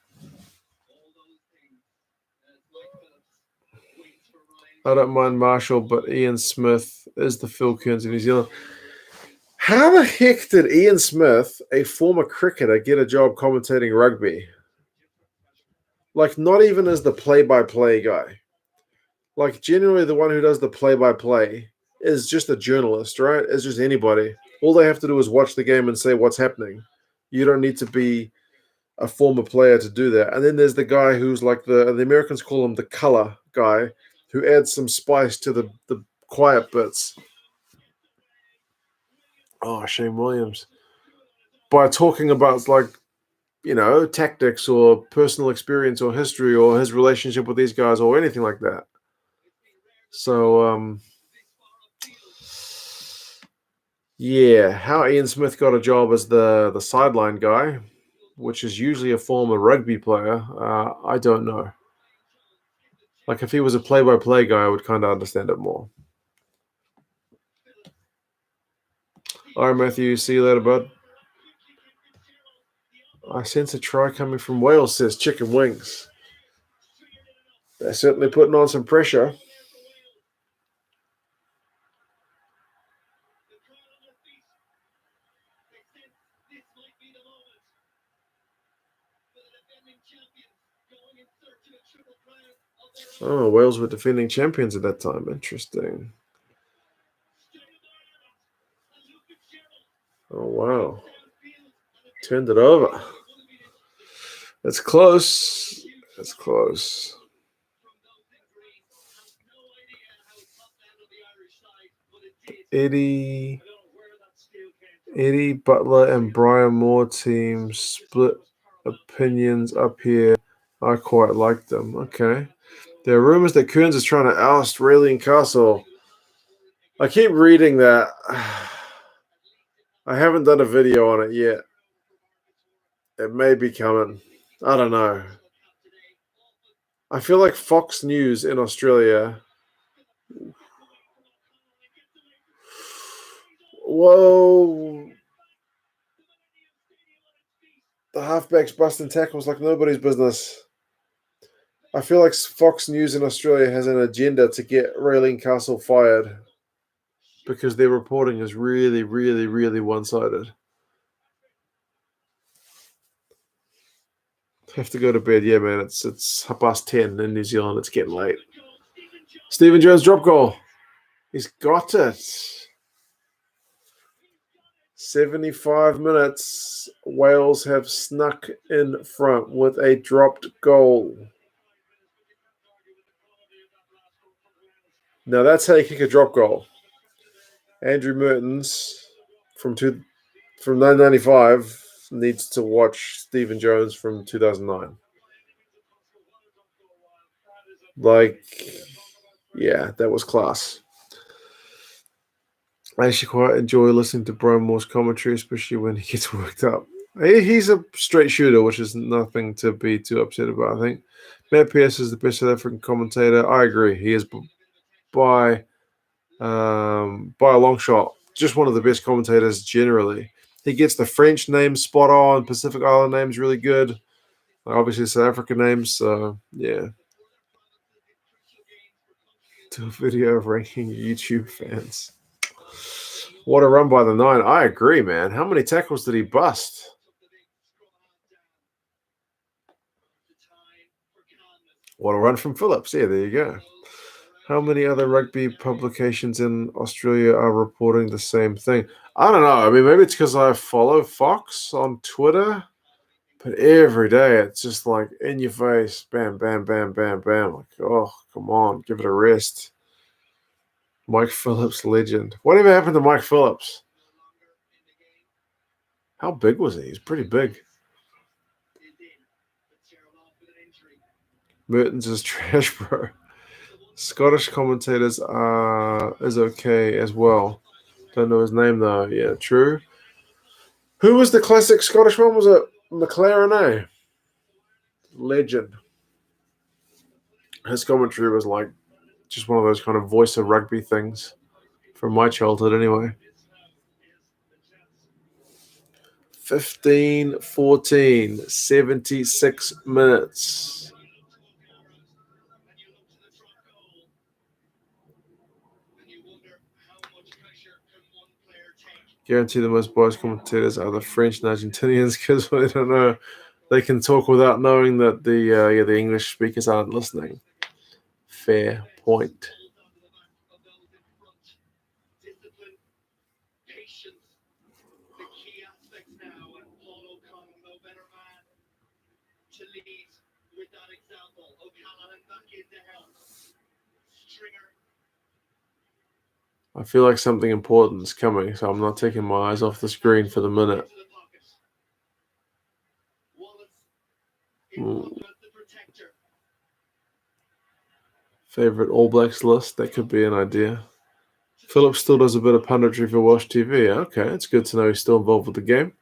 I don't mind Marshall, but Ian Smith is the Phil Kearns of New Zealand. How the heck did Ian Smith, a former cricketer, get a job commentating rugby? Like, not even as the play-by-play guy. Like, generally, the one who does the play-by-play is just a journalist, right? It's just anybody. All they have to do is watch the game and say what's happening. You don't need to be a former player to do that. And then there's the guy who's like the Americans call him the color guy, who adds some spice to the quiet bits. Oh, Shane Williams. By talking about like, tactics or personal experience or history or his relationship with these guys or anything like that. So, yeah, how Ian Smith got a job as the sideline guy, which is usually a former rugby player, I don't know. Like, if he was a play-by-play guy, I would kind of understand it more. All right, Matthew, see you later, bud. I sense a try coming from Wales, says Chicken Wings. They're certainly putting on some pressure. Oh, Wales were defending champions at that time. Interesting. Oh, wow. Turned it over. That's close. That's close. Eddie Butler and Brian Moore teams split opinions up here. I quite like them. Okay. There are rumors that Kearns is trying to oust Raylene Castle. I keep reading that. I haven't done a video on it yet. It may be coming. I don't know. I feel like Fox News in Australia. Whoa. The halfbacks busting tackles like nobody's business. I feel like Fox News in Australia has an agenda to get Raylene Castle fired because their reporting is really, really, really one-sided. Have to go to bed. Yeah, man. It's 10:30 in New Zealand. It's getting late. Stephen Jones drop goal. He's got it. 75 minutes. Wales have snuck in front with a dropped goal. Now that's how you kick a drop goal. Andrew Mertens from 1995 needs to watch Stephen Jones from 2009. Like, yeah, that was class. I actually quite enjoy listening to Brian Moore's commentary, especially when he gets worked up. He's a straight shooter, which is nothing to be too upset about, I think. Matt Pearce is the best South African commentator. I agree. He is by a long shot just one of the best commentators generally. He gets the French names spot on, Pacific Island names really good. Obviously, South African names. So, yeah. Do a video of ranking YouTube fans. What a run by the 9. I agree, man. How many tackles did he bust? What a run from Phillips. Yeah, there you go. How many other rugby publications in Australia are reporting the same thing? I don't know. I mean, maybe it's because I follow Fox on Twitter, but every day it's just like in your face, bam, bam, bam, bam, bam. Like, oh, come on, give it a rest. Mike Phillips, legend. Whatever happened to Mike Phillips? How big was he? He's pretty big. Mertens is trash, bro. Scottish commentators is okay as well. Don't know his name though. Yeah, true. Who was the classic Scottish one? Was it McLaren? Eh? Legend. His commentary was like just one of those kind of voice of rugby things from my childhood, anyway. 15-14, 76 minutes. Guarantee the most biased commentators are the French and Argentinians because I don't know. They can talk without knowing that the English speakers aren't listening. Fair point. I feel like something important is coming, so I'm not taking my eyes off the screen for the minute. Favorite All Blacks list? That could be an idea. Philip still does a bit of punditry for Welsh TV. Okay, it's good to know he's still involved with the game.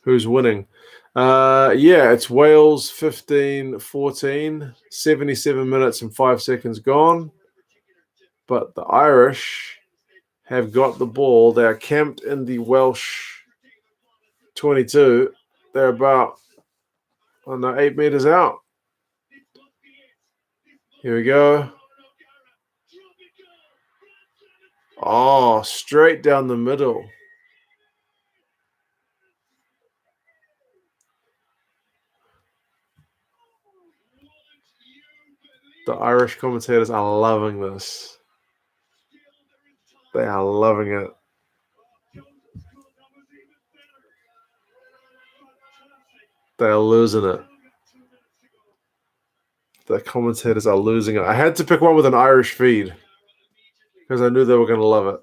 Who's winning? Yeah, it's Wales 15-14, 77 minutes and 5 seconds gone. But the Irish have got the ball. They are camped in the Welsh 22. They're about, 8 meters out. Here we go. Oh, straight down the middle. The Irish commentators are loving this. They are loving it. They are losing it. The commentators are losing it. I had to pick one with an Irish feed because I knew they were going to love it.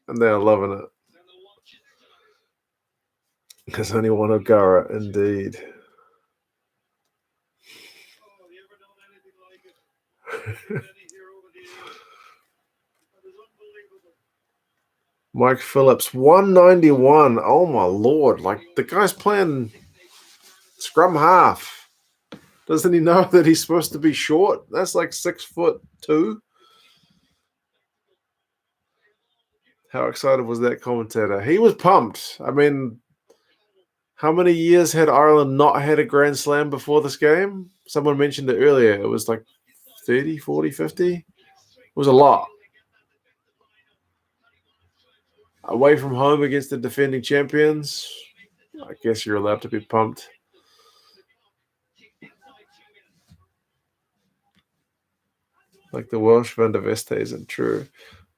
And they are loving it. There's only one O'Gara, indeed. Mike Phillips, 191. Oh, my Lord. Like, the guy's playing scrum half. Doesn't he know that he's supposed to be short? That's like 6'2". How excited was that commentator? He was pumped. I mean, how many years had Ireland not had a Grand Slam before this game? Someone mentioned it earlier. It was like 30, 40, 50. It was a lot. Away from home against the defending champions. I guess you're allowed to be pumped. Like the Welsh Van der Veste isn't true.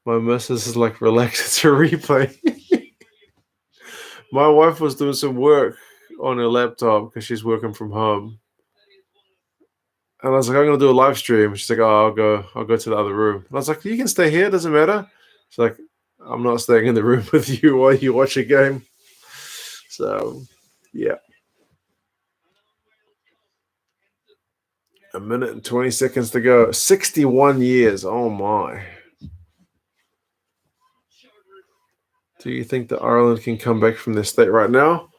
My missus is like, relax, it's a replay. My wife was doing some work on her laptop because she's working from home. And I was like, I'm gonna do a live stream. She's like, oh, I'll go to the other room. And I was like, you can stay here, doesn't matter. She's like, I'm not staying in the room with you while you watch a game. So, yeah. A minute and 20 seconds to go. 61 years. Oh, my. Do you think that Ireland can come back from this state right now?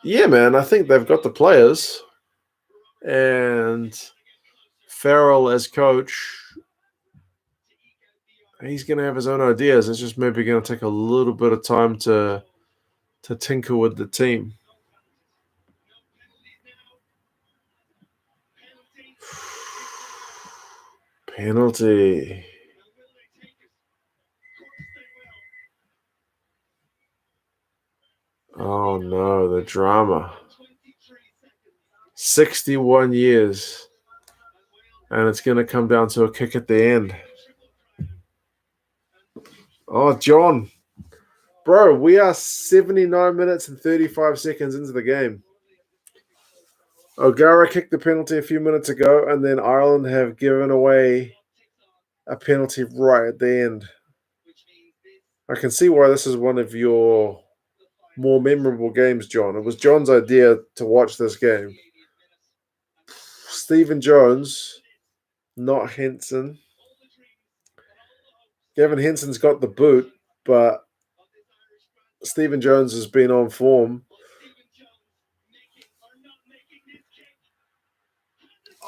Yeah, man. I think they've got the players. And Farrell as coach, he's going to have his own ideas. It's just maybe going to take a little bit of time to tinker with the team. Penalty. Oh, no, the drama. 61 years. And it's going to come down to a kick at the end. Oh, John. Bro, we are 79 minutes and 35 seconds into the game. O'Gara kicked the penalty a few minutes ago, and then Ireland have given away a penalty right at the end. I can see why this is one of your more memorable games, John. It was John's idea to watch this game. Stephen Jones, not Henson. Gavin Henson's got the boot, but Stephen Jones has been on form.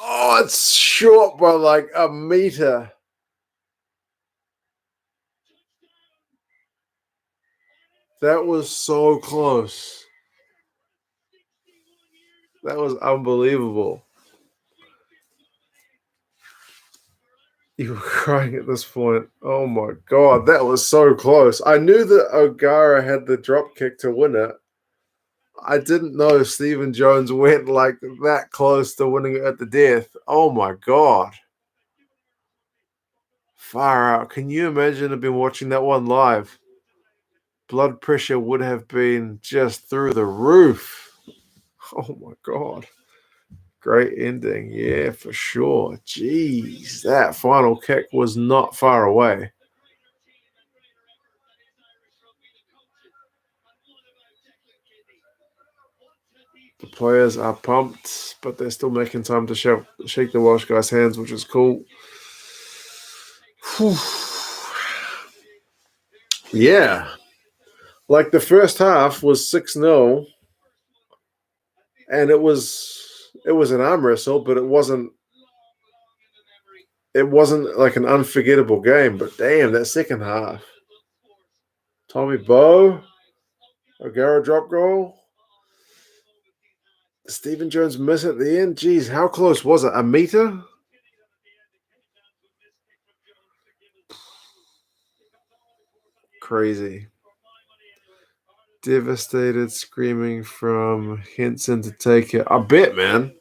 Oh, it's short by like a meter. That was so close. That was unbelievable. You were crying at this point. Oh my God, that was so close. I knew that O'Gara had the drop kick to win it. I didn't know Stephen Jones went like that close to winning it at the death. Oh my God. Far out. Can you imagine I've been watching that one live? Blood pressure would have been just through the roof. Oh my God. Great ending. Yeah, for sure. Jeez, that final kick was not far away. The players are pumped, but they're still making time to shake the Welsh guys' hands, which is cool. Yeah. Like the first half was 6-0, and it was an arm wrestle, but it wasn't like an unforgettable game. But damn, that second half. Tommy Bowe, O'Gara drop goal. Stephen Jones miss at the end. Jeez, how close was it? A meter? Crazy. Devastated screaming from Henson to take it. I bet, man,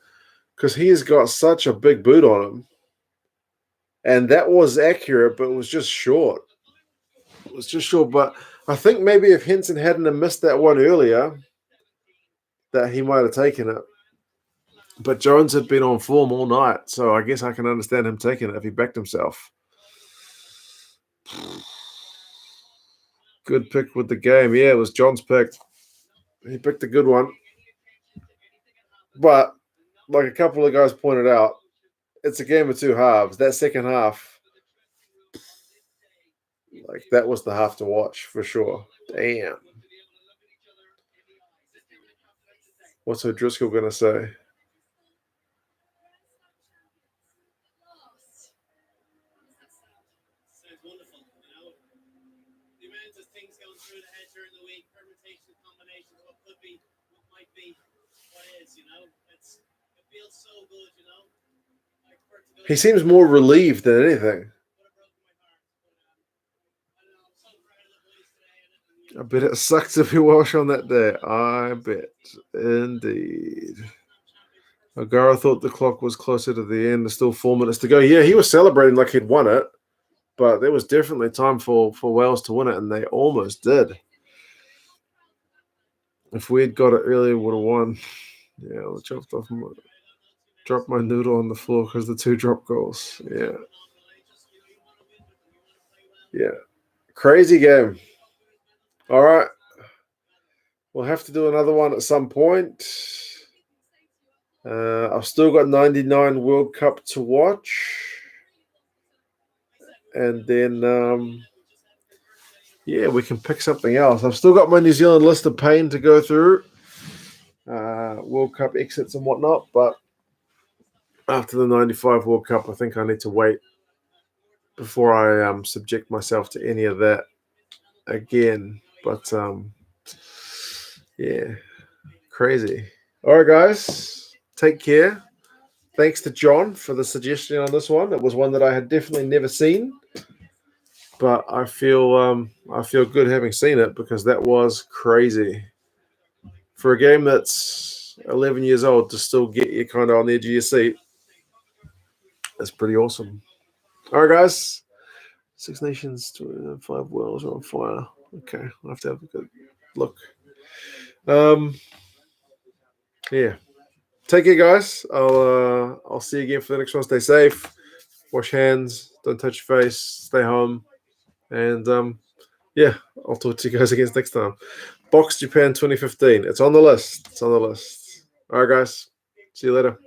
because he has got such a big boot on him. And that was accurate, but it was just short. It was just short. But I think maybe if Henson hadn't have missed that one earlier, that he might have taken it. But Jones had been on form all night, so I guess I can understand him taking it if he backed himself. Good pick with the game. Yeah, it was John's pick. He picked a good one. But like a couple of guys pointed out, it's a game of two halves. That second half, Like, that was the half to watch for sure. Damn. What's O'Driscoll going to say? He seems more relieved than anything. I bet it sucks to be Welsh on that day. I bet. Indeed. O'Gara thought the clock was closer to the end. There's still 4 minutes to go. Yeah, he was celebrating like he'd won it. But there was definitely time for Wales to win it, and they almost did. If we'd got it earlier, we would have won. Yeah, I dropped my noodle on the floor because the 2 drop goals. Yeah. Yeah. Crazy game. All right. We'll have to do another one at some point. I've still got 99 World Cup to watch. And then, yeah, we can pick something else. I've still got my New Zealand list of pain to go through. World Cup exits and whatnot. But after the 95 World Cup, I think I need to wait before I subject myself to any of that again. But, yeah, crazy. All right, guys, take care. Thanks to John for the suggestion on this one. It was one that I had definitely never seen, but I feel good having seen it because that was crazy. For a game that's 11 years old to still get you kind of on the edge of your seat, that's pretty awesome. All right, guys. 6 Nations, 5 worlds are on fire. Okay, I'll have to have a good look. Yeah. Take care, guys. I'll see you again for the next one. Stay safe. Wash hands. Don't touch your face. Stay home. And, yeah, I'll talk to you guys again next time. Box Japan 2015. It's on the list. All right, guys. See you later.